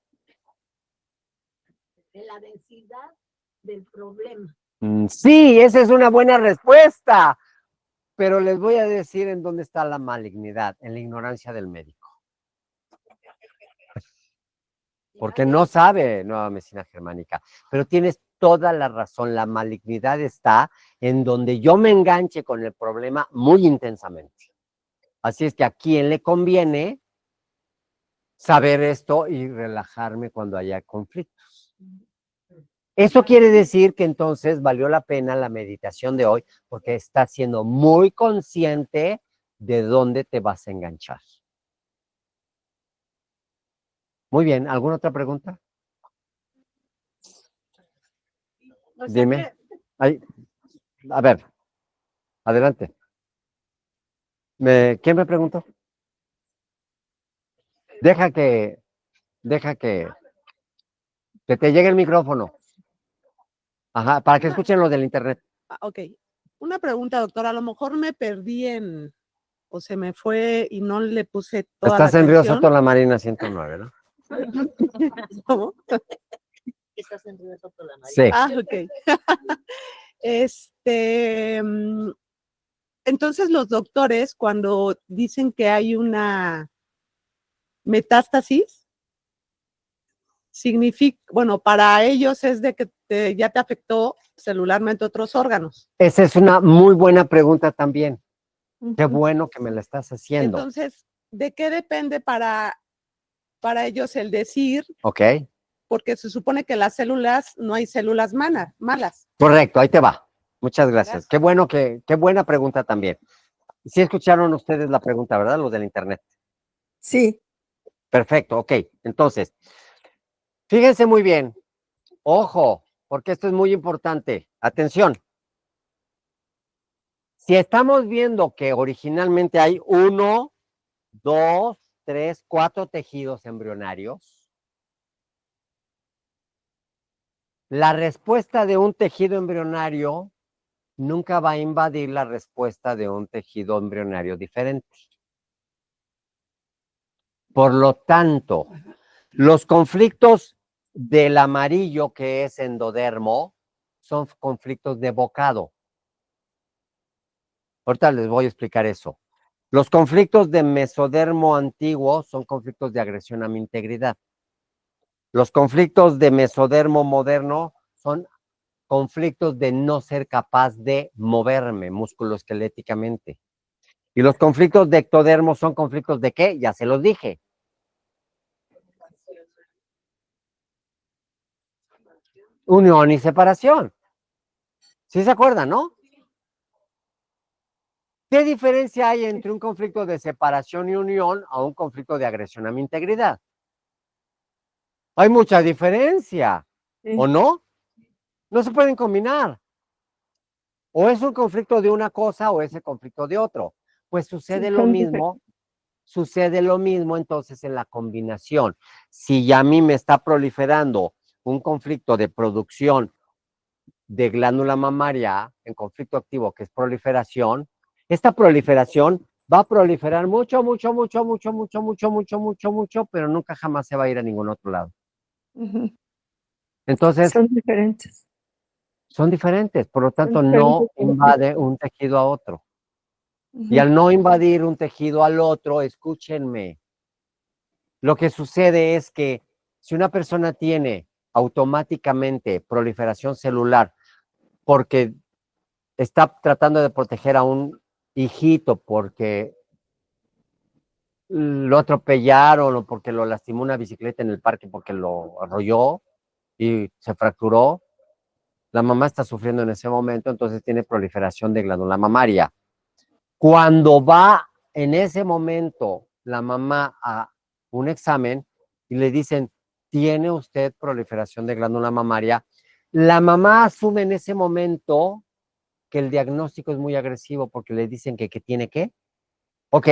Speaker 11: La densidad del problema.
Speaker 1: Sí, esa es una buena respuesta. Pero les voy a decir en dónde está la malignidad, en la ignorancia del médico. Porque no sabe nueva medicina germánica. Pero tienes toda la razón, la malignidad está en donde yo me enganche con el problema muy intensamente. Así es que a quién le conviene saber esto y relajarme cuando haya conflictos. Eso quiere decir que entonces valió la pena la meditación de hoy porque estás siendo muy consciente de dónde te vas a enganchar. Muy bien, ¿alguna otra pregunta? Dime. Ay, a ver, adelante. ¿Quién me preguntó? Deja que te llegue el micrófono. Ajá, para que escuchen los del internet.
Speaker 2: Ok. Una pregunta, doctora. A lo mejor me perdí o se me fue y no le puse toda
Speaker 1: Estás
Speaker 2: la
Speaker 1: en Río
Speaker 2: atención.
Speaker 1: Soto La Marina 109, ¿no?
Speaker 2: ¿Cómo?
Speaker 11: Estás en Río Soto La Marina.
Speaker 1: Sí.
Speaker 2: Ah, ok. Entonces los doctores, cuando dicen que hay una metástasis, significa, bueno, para ellos es de que ya te afectó celularmente otros órganos.
Speaker 1: Esa es una muy buena pregunta también. Qué bueno que me la estás haciendo.
Speaker 2: Entonces, ¿de qué depende para ellos el decir?
Speaker 1: Ok.
Speaker 2: Porque se supone que las células, no hay células malas.
Speaker 1: Correcto, ahí te va. Muchas gracias. Qué buena pregunta también. Sí escucharon ustedes la pregunta, ¿verdad? Los del internet.
Speaker 7: Sí.
Speaker 1: Perfecto, ok. Entonces, fíjense muy bien. Ojo, porque esto es muy importante. Atención. Si estamos viendo que originalmente hay 1, 2, 3, 4 tejidos embrionarios, la respuesta de un tejido embrionario nunca va a invadir la respuesta de un tejido embrionario diferente. Por lo tanto, los conflictos del amarillo, que es endodermo, son conflictos de bocado. Ahorita les voy a explicar eso. Los conflictos de mesodermo antiguo son conflictos de agresión a mi integridad. Los conflictos de mesodermo moderno son conflictos de no ser capaz de moverme musculoesqueléticamente. Y los conflictos de ectodermo son conflictos de ¿qué? Ya se los dije. Unión y separación. ¿Sí se acuerdan, no? ¿Qué diferencia hay entre un conflicto de separación y unión a un conflicto de agresión a mi integridad? Hay mucha diferencia, ¿o no? No se pueden combinar. O es un conflicto de una cosa o es el conflicto de otro. Pues sucede lo mismo entonces en la combinación. Si ya a mí me está proliferando un conflicto de producción de glándula mamaria en conflicto activo, que es proliferación, esta proliferación va a proliferar mucho, pero nunca jamás se va a ir a ningún otro lado. Entonces,
Speaker 7: son diferentes.
Speaker 1: Son diferentes, por lo tanto no invade un tejido a otro. Y al no invadir un tejido al otro, escúchenme, lo que sucede es que si una persona tiene automáticamente proliferación celular porque está tratando de proteger a un hijito porque lo atropellaron o porque lo lastimó una bicicleta en el parque porque lo arrolló y se fracturó, la mamá está sufriendo en ese momento, entonces tiene proliferación de glándula mamaria. Cuando va en ese momento la mamá a un examen y le dicen, ¿tiene usted proliferación de glándula mamaria? La mamá asume en ese momento que el diagnóstico es muy agresivo porque le dicen que tiene ¿qué? Ok,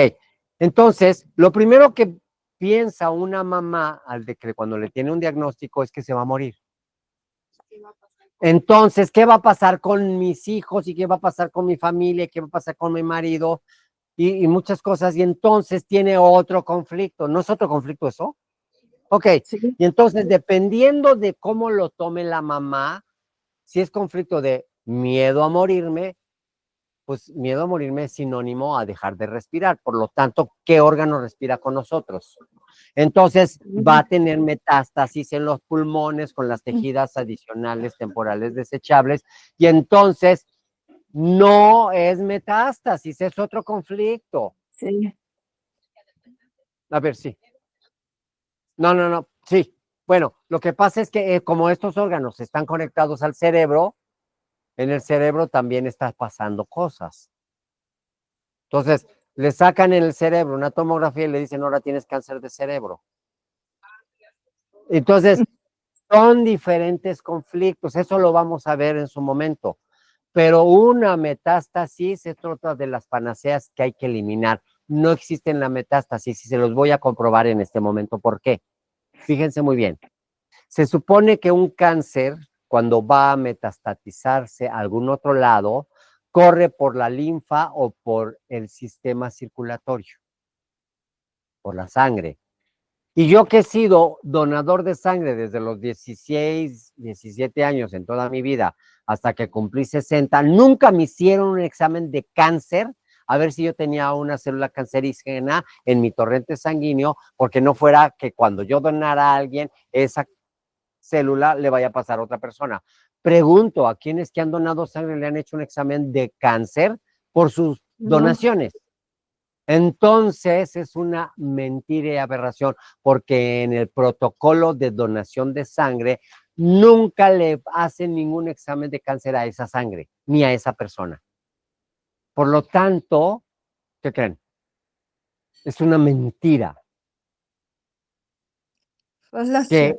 Speaker 1: entonces, lo primero que piensa una mamá al de que cuando le tiene un diagnóstico es que se va a morir. Entonces, ¿qué va a pasar con mis hijos? ¿Y qué va a pasar con mi familia? ¿Qué va a pasar con mi marido? Y muchas cosas. Y entonces tiene otro conflicto. ¿No es otro conflicto eso? Ok,
Speaker 7: Sí.
Speaker 1: y entonces dependiendo de cómo lo tome la mamá, si es conflicto de miedo a morirme, pues miedo a morirme es sinónimo a dejar de respirar. Por lo tanto, ¿qué órgano respira con nosotros? Entonces va a tener metástasis en los pulmones con las tejidas adicionales temporales desechables y entonces no es metástasis, es otro conflicto.
Speaker 7: Sí.
Speaker 1: A ver, sí. No, sí. Bueno, lo que pasa es que como estos órganos están conectados al cerebro, en el cerebro también está pasando cosas. Entonces, le sacan en el cerebro una tomografía y le dicen, ahora tienes cáncer de cerebro. Entonces, son diferentes conflictos, eso lo vamos a ver en su momento. Pero una metástasis es otra de las panaceas que hay que eliminar. No existe la metástasis y se los voy a comprobar en este momento. ¿Por qué? Fíjense muy bien. Se supone que un cáncer, cuando va a metastatizarse a algún otro lado, corre por la linfa o por el sistema circulatorio, por la sangre. Y yo que he sido donador de sangre desde los 16, 17 años en toda mi vida, hasta que cumplí 60, nunca me hicieron un examen de cáncer a ver si yo tenía una célula cancerígena en mi torrente sanguíneo, porque no fuera que cuando yo donara a alguien, esa célula le vaya a pasar a otra persona. Pregunto a quienes que han donado sangre le han hecho un examen de cáncer por sus donaciones. Entonces es una mentira y aberración, porque en el protocolo de donación de sangre nunca le hacen ningún examen de cáncer a esa sangre, ni a esa persona. Por lo tanto, ¿qué creen? Es una mentira
Speaker 7: Falacia.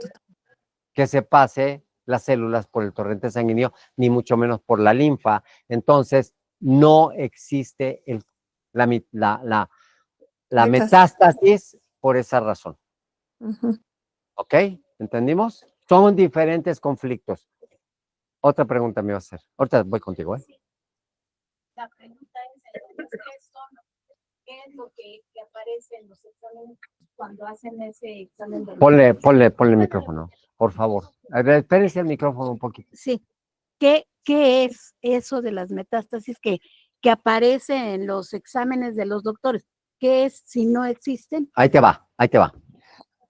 Speaker 1: que se pase las células por el torrente sanguíneo, ni mucho menos por la linfa. Entonces, no existe la metástasis por esa razón. ¿Ok? ¿Entendimos? Son diferentes conflictos. Otra pregunta me va a hacer. Ahorita voy contigo, ¿eh?
Speaker 8: La pregunta es, ¿qué es lo que aparece en los exámenes cuando hacen ese examen de...
Speaker 1: Ponle el micrófono, por favor. A ver, espérense el micrófono un poquito.
Speaker 8: Sí. ¿Qué es eso de las metástasis que aparece en los exámenes de los doctores? ¿Qué es si no existen?
Speaker 1: Ahí te va.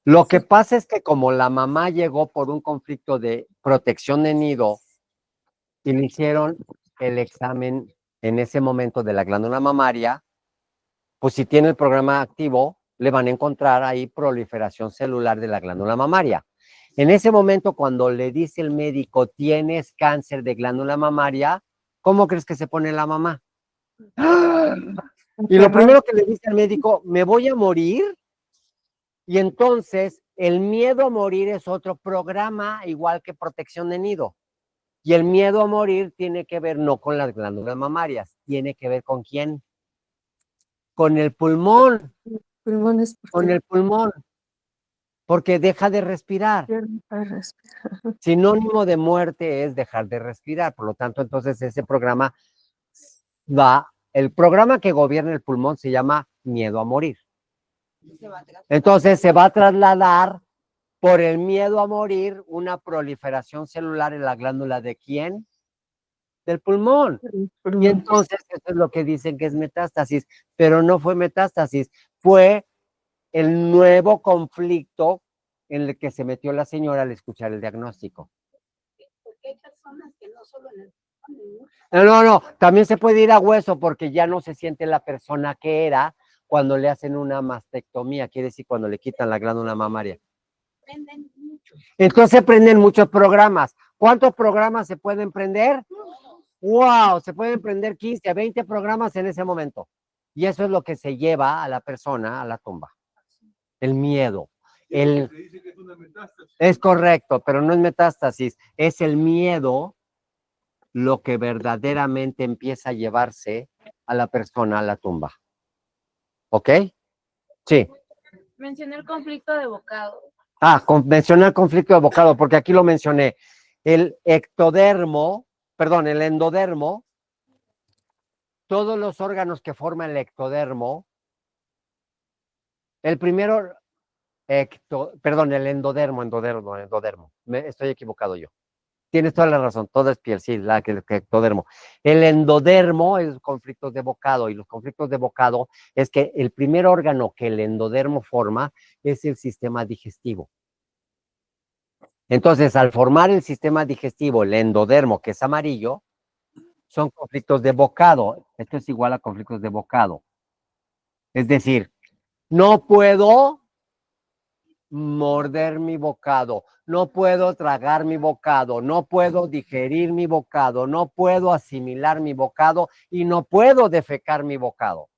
Speaker 1: Lo que pasa es que como la mamá llegó por un conflicto de protección de nido y le hicieron el examen en ese momento de la glándula mamaria, pues si tiene el programa activo, le van a encontrar ahí proliferación celular de la glándula mamaria. En ese momento, cuando le dice el médico, tienes cáncer de glándula mamaria, ¿cómo crees que se pone la mamá? Y lo primero que le dice al médico, ¿me voy a morir? Y entonces, el miedo a morir es otro programa, igual que protección de nido. Y el miedo a morir tiene que ver no con las glándulas mamarias, tiene que ver con quién. Con el pulmón.
Speaker 7: Pulmones.
Speaker 1: Con el pulmón. Porque deja de respirar. Sinónimo de muerte es dejar de respirar. Por lo tanto, entonces ese programa el programa que gobierna el pulmón se llama miedo a morir. Entonces se va a trasladar por el miedo a morir una proliferación celular en la glándula de ¿quién? Del pulmón. Y entonces eso es lo que dicen que es metástasis, pero no fue metástasis, fue el nuevo conflicto en el que se metió la señora al escuchar el diagnóstico.
Speaker 8: Porque hay personas que no solo en el...
Speaker 1: No, también se puede ir a hueso porque ya no se siente la persona que era cuando le hacen una mastectomía, quiere decir cuando le quitan la glándula mamaria. Entonces se prenden muchos programas. ¿Cuántos programas se pueden prender? ¡Wow! Se pueden prender 15, 20 programas en ese momento. Y eso es lo que se lleva a la persona a la tumba. El miedo. Es correcto, pero no es metástasis. Es el miedo lo que verdaderamente empieza a llevarse a la persona a la tumba. ¿Ok? Sí.
Speaker 3: Mencioné el conflicto de bocado.
Speaker 1: Mencioné el conflicto de bocado, porque aquí lo mencioné. El endodermo, todos los órganos que forman el ectodermo, el primero Perdón, el endodermo. Estoy equivocado yo. Tienes toda la razón, todo es piel, sí, el ectodermo. El endodermo es conflictos de bocado, y los conflictos de bocado es que el primer órgano que el endodermo forma es el sistema digestivo. Entonces, al formar el sistema digestivo, el endodermo, que es amarillo, son conflictos de bocado. Esto es igual a conflictos de bocado. Es decir, no puedo morder mi bocado, no puedo tragar mi bocado, no puedo digerir mi bocado, no puedo asimilar mi bocado y no puedo defecar mi bocado.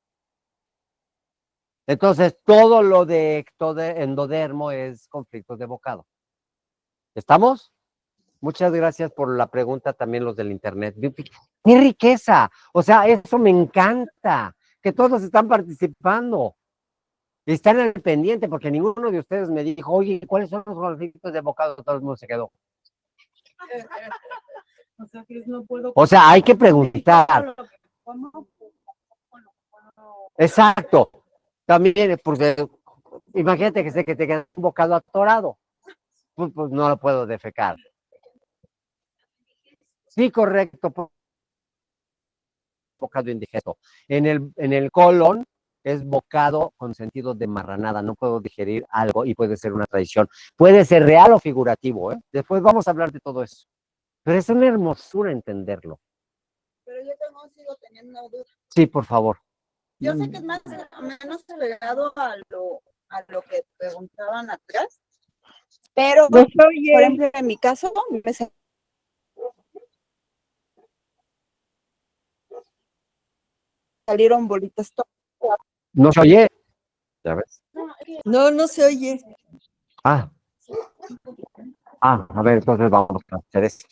Speaker 1: Entonces, todo lo de endodermo es conflictos de bocado. ¿Estamos? Muchas gracias por la pregunta también los del internet. ¡Qué riqueza! O sea, eso me encanta, que todos están participando. Están al pendiente, porque ninguno de ustedes me dijo, oye, ¿cuáles son los conflictos de bocado? Todo el mundo se quedó. O sea, hay que preguntar. Exacto. También, porque imagínate que te queda un bocado atorado. Pues no lo puedo defecar. Sí, correcto. Bocado indigesto. En el colon es bocado con sentido de marranada, no puedo digerir algo y puede ser una traición. Puede ser real o figurativo, ¿eh? Después vamos a hablar de todo eso. Pero es una hermosura entenderlo.
Speaker 4: Pero yo sigo teniendo una duda.
Speaker 1: Sí, por favor.
Speaker 4: Yo sé que es más o menos agregado a lo que preguntaban atrás, pero, por ejemplo, en mi caso, me salieron bolitas.
Speaker 1: ¿No se oye? ¿Ya ves?
Speaker 7: No se oye.
Speaker 1: A ver, entonces vamos a hacer esto.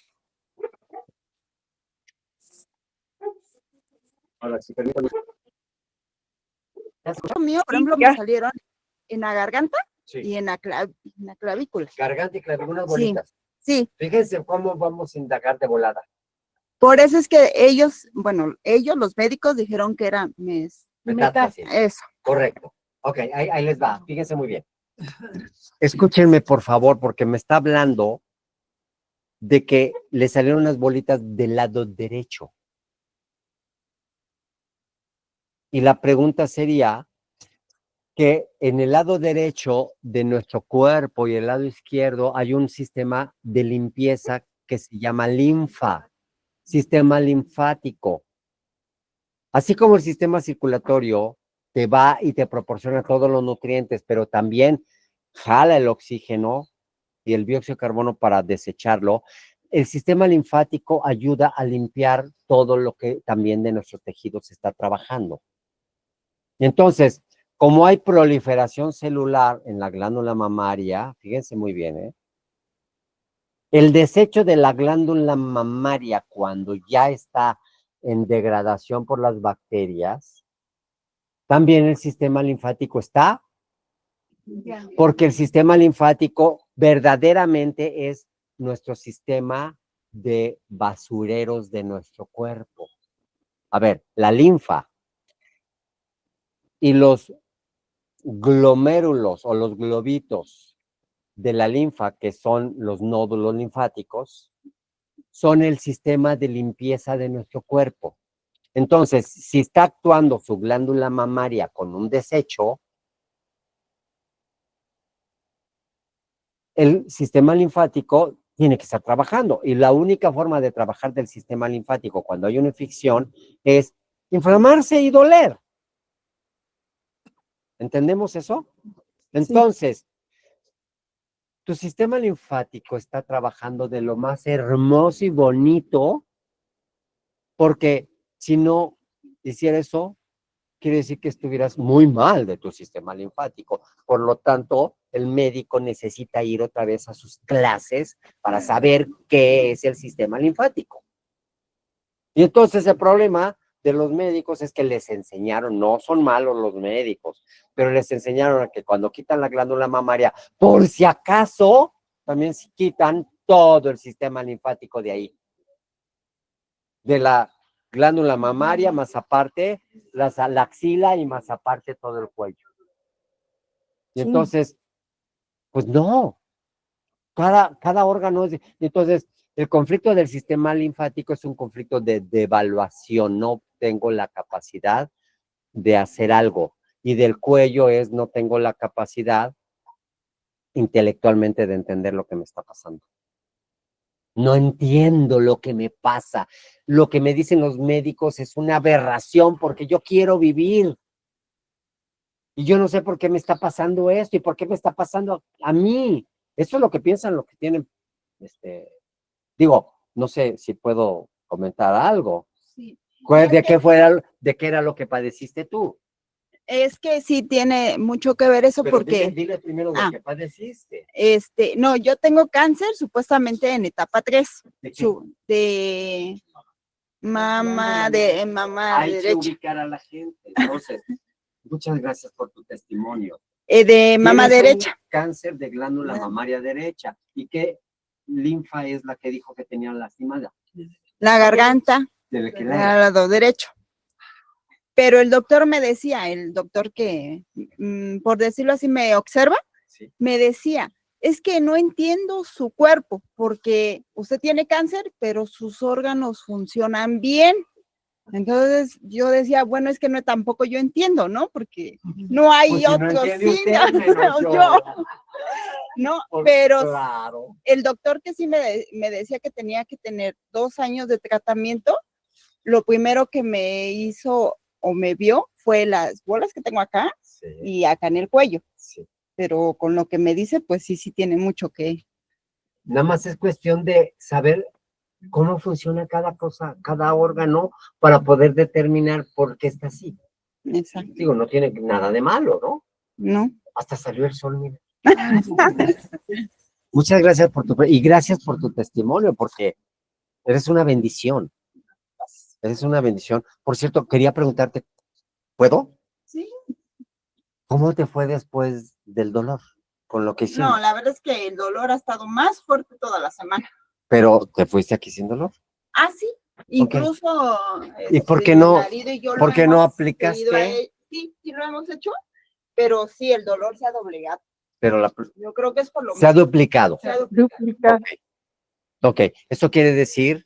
Speaker 1: Ahora, si permítame.
Speaker 4: Mío, por ejemplo, me salieron en la garganta y en la clavícula.
Speaker 1: Garganta y clavícula, unas bolitas.
Speaker 4: Sí.
Speaker 1: Fíjense cómo vamos a indagar de volada.
Speaker 4: Por eso es que ellos, los médicos dijeron que era
Speaker 1: metástasis.
Speaker 4: Eso.
Speaker 1: Correcto. Ok, ahí les va. Fíjense muy bien. Escúchenme, por favor, porque me está hablando de que le salieron unas bolitas del lado derecho. Y la pregunta sería que en el lado derecho de nuestro cuerpo y el lado izquierdo hay un sistema de limpieza que se llama linfa, sistema linfático. Así como el sistema circulatorio te va y te proporciona todos los nutrientes, pero también jala el oxígeno y el dióxido de carbono para desecharlo, el sistema linfático ayuda a limpiar todo lo que también de nuestros tejidos está trabajando. Entonces, como hay proliferación celular en la glándula mamaria, fíjense muy bien, el desecho de la glándula mamaria cuando ya está en degradación por las bacterias, también el sistema linfático está, porque el sistema linfático verdaderamente es nuestro sistema de basureros de nuestro cuerpo. A ver, la linfa y los glomérulos o los globitos de la linfa, que son los nódulos linfáticos, son el sistema de limpieza de nuestro cuerpo. Entonces, si está actuando su glándula mamaria con un desecho, el sistema linfático tiene que estar trabajando. Y la única forma de trabajar del sistema linfático cuando hay una infección es inflamarse y doler. ¿Entendemos eso? Entonces, tu sistema linfático está trabajando de lo más hermoso y bonito, porque si no hiciera eso, quiere decir que estuvieras muy mal de tu sistema linfático. Por lo tanto, el médico necesita ir otra vez a sus clases para saber qué es el sistema linfático. Y entonces el problema de los médicos es que les enseñaron, no son malos los médicos, pero les enseñaron a que cuando quitan la glándula mamaria, por si acaso, también se quitan todo el sistema linfático de ahí. De la glándula mamaria, más aparte, la axila y más aparte todo el cuello. Y entonces, Pues no. Cada órgano es. Entonces, el conflicto del sistema linfático es un conflicto de devaluación. No tengo la capacidad de hacer algo. Y del cuello es no tengo la capacidad intelectualmente de entender lo que me está pasando. No entiendo lo que me pasa. Lo que me dicen los médicos es una aberración porque yo quiero vivir. Y yo no sé por qué me está pasando esto y por qué me está pasando a mí. Eso es lo que piensan los que tienen, digo, no sé si puedo comentar algo.
Speaker 4: Sí.
Speaker 1: ¿De qué era lo que padeciste tú?
Speaker 4: Es que sí tiene mucho que ver eso
Speaker 1: Pero
Speaker 4: porque,
Speaker 1: dile primero lo que padeciste.
Speaker 4: no, yo tengo cáncer supuestamente en etapa 3,
Speaker 1: ¿De qué?
Speaker 4: de mama
Speaker 1: Hay que
Speaker 4: derecha,
Speaker 1: ubicar a la gente. Entonces, muchas gracias por tu testimonio.
Speaker 4: de mama
Speaker 1: Tienes un
Speaker 4: derecha,
Speaker 1: cáncer de glándula mamaria derecha. ¿Y qué linfa es la que dijo que tenía lastimada?
Speaker 4: la garganta,
Speaker 1: Del
Speaker 4: del lado derecho. Pero el doctor me decía, el doctor que, por decirlo así, me observa,
Speaker 1: Sí.
Speaker 4: me decía, es que no entiendo su cuerpo, porque usted tiene cáncer, pero sus órganos funcionan bien. Entonces yo decía, bueno, es que no tampoco yo entiendo, ¿no? Porque no hay
Speaker 1: Pues si no
Speaker 4: otros
Speaker 1: entiende usted,
Speaker 4: signos,
Speaker 1: menos
Speaker 4: yo.
Speaker 1: yo.
Speaker 4: No,
Speaker 1: Pues
Speaker 4: pero
Speaker 1: claro.
Speaker 4: el doctor que sí me decía que tenía que tener 2 años de tratamiento, lo primero que me hizo o me vio fue las bolas que tengo acá y acá en el cuello.
Speaker 1: Sí.
Speaker 4: Pero con lo que me dice, pues sí tiene mucho que.
Speaker 1: Nada más es cuestión de saber cómo funciona cada cosa, cada órgano, para poder determinar por qué está así.
Speaker 4: Exacto.
Speaker 1: Digo, no tiene nada de malo, ¿no?
Speaker 4: No.
Speaker 1: Hasta salió el sol, mira. Muchas gracias y gracias por tu testimonio, porque eres una bendición. Eres una bendición. Por cierto, quería preguntarte, ¿puedo?
Speaker 4: Sí.
Speaker 1: ¿Cómo te fue después del dolor con lo que hicimos?
Speaker 4: No, la verdad es que el dolor ha estado más fuerte toda la semana.
Speaker 1: Pero te fuiste aquí sin dolor.
Speaker 4: Ah, sí. Incluso
Speaker 1: ¿Y por qué
Speaker 4: mi
Speaker 1: no?
Speaker 4: marido y yo
Speaker 1: ¿Por
Speaker 4: lo
Speaker 1: qué no
Speaker 4: hemos
Speaker 1: aplicaste?
Speaker 4: seguido sí lo hemos hecho, pero sí, el dolor se ha doblegado.
Speaker 1: Pero
Speaker 4: Yo creo que es por lo
Speaker 1: se ha
Speaker 4: mismo.
Speaker 1: duplicado.
Speaker 4: Se ha duplicado.
Speaker 1: Ok, esto quiere decir,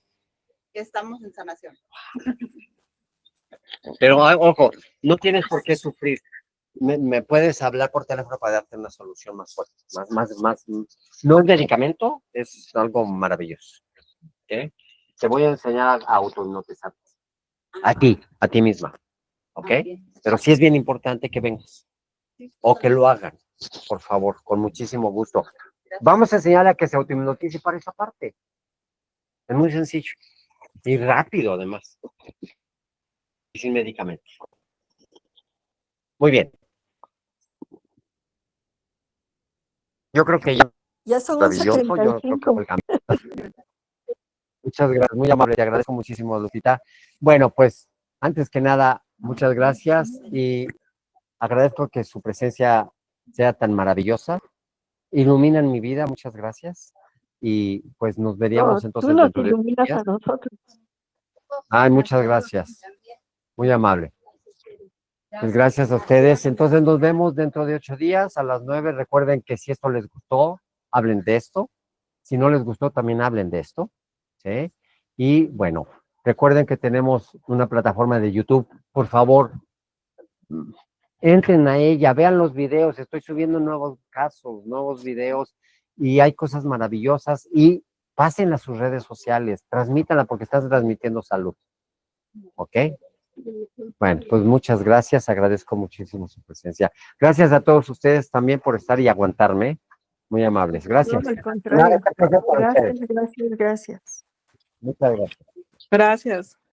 Speaker 4: Que estamos en sanación.
Speaker 1: pero ojo, no tienes por qué sufrir. Me puedes hablar por teléfono para darte una solución más fuerte, más. No es medicamento, es algo maravilloso. ¿Ok? Te voy a enseñar a autohipnotizarte. A ti misma. ¿Ok? Pero sí es bien importante que vengas. O que lo hagan, por favor, con muchísimo gusto. Vamos a enseñarle a que se autohipnotice para esa parte. Es muy sencillo. Y rápido, además. Y sin medicamentos. Muy bien. Yo creo que
Speaker 7: Ya son
Speaker 1: maravilloso. Yo creo que
Speaker 7: 11:35.
Speaker 1: fue el cambio. Muchas gracias, muy amable, te agradezco muchísimo, Lupita. Bueno, pues, antes que nada, muchas gracias y agradezco que su presencia sea tan maravillosa. Iluminan mi vida, muchas gracias. Y pues nos veríamos
Speaker 7: No,
Speaker 1: entonces
Speaker 7: tú nos
Speaker 1: dentro de 8
Speaker 7: iluminas
Speaker 1: días.
Speaker 7: a nosotros.
Speaker 1: Ay, muchas gracias. Muy amable. Pues gracias a ustedes. Entonces nos vemos dentro de 8 días a las 9. Recuerden que si esto les gustó, hablen de esto. Si no les gustó, también hablen de esto. ¿Sí? Y bueno, recuerden que tenemos una plataforma de YouTube. Por favor, entren a ella, vean los videos. Estoy subiendo nuevos casos, nuevos videos y hay cosas maravillosas. Y pásenla a sus redes sociales, transmítanla porque estás transmitiendo salud. ¿Ok? Bueno, pues muchas gracias, agradezco muchísimo su presencia. Gracias a todos ustedes también por estar y aguantarme. Muy amables, gracias.
Speaker 7: No, al contrario. Gracias.
Speaker 1: Muchas gracias.
Speaker 2: Gracias.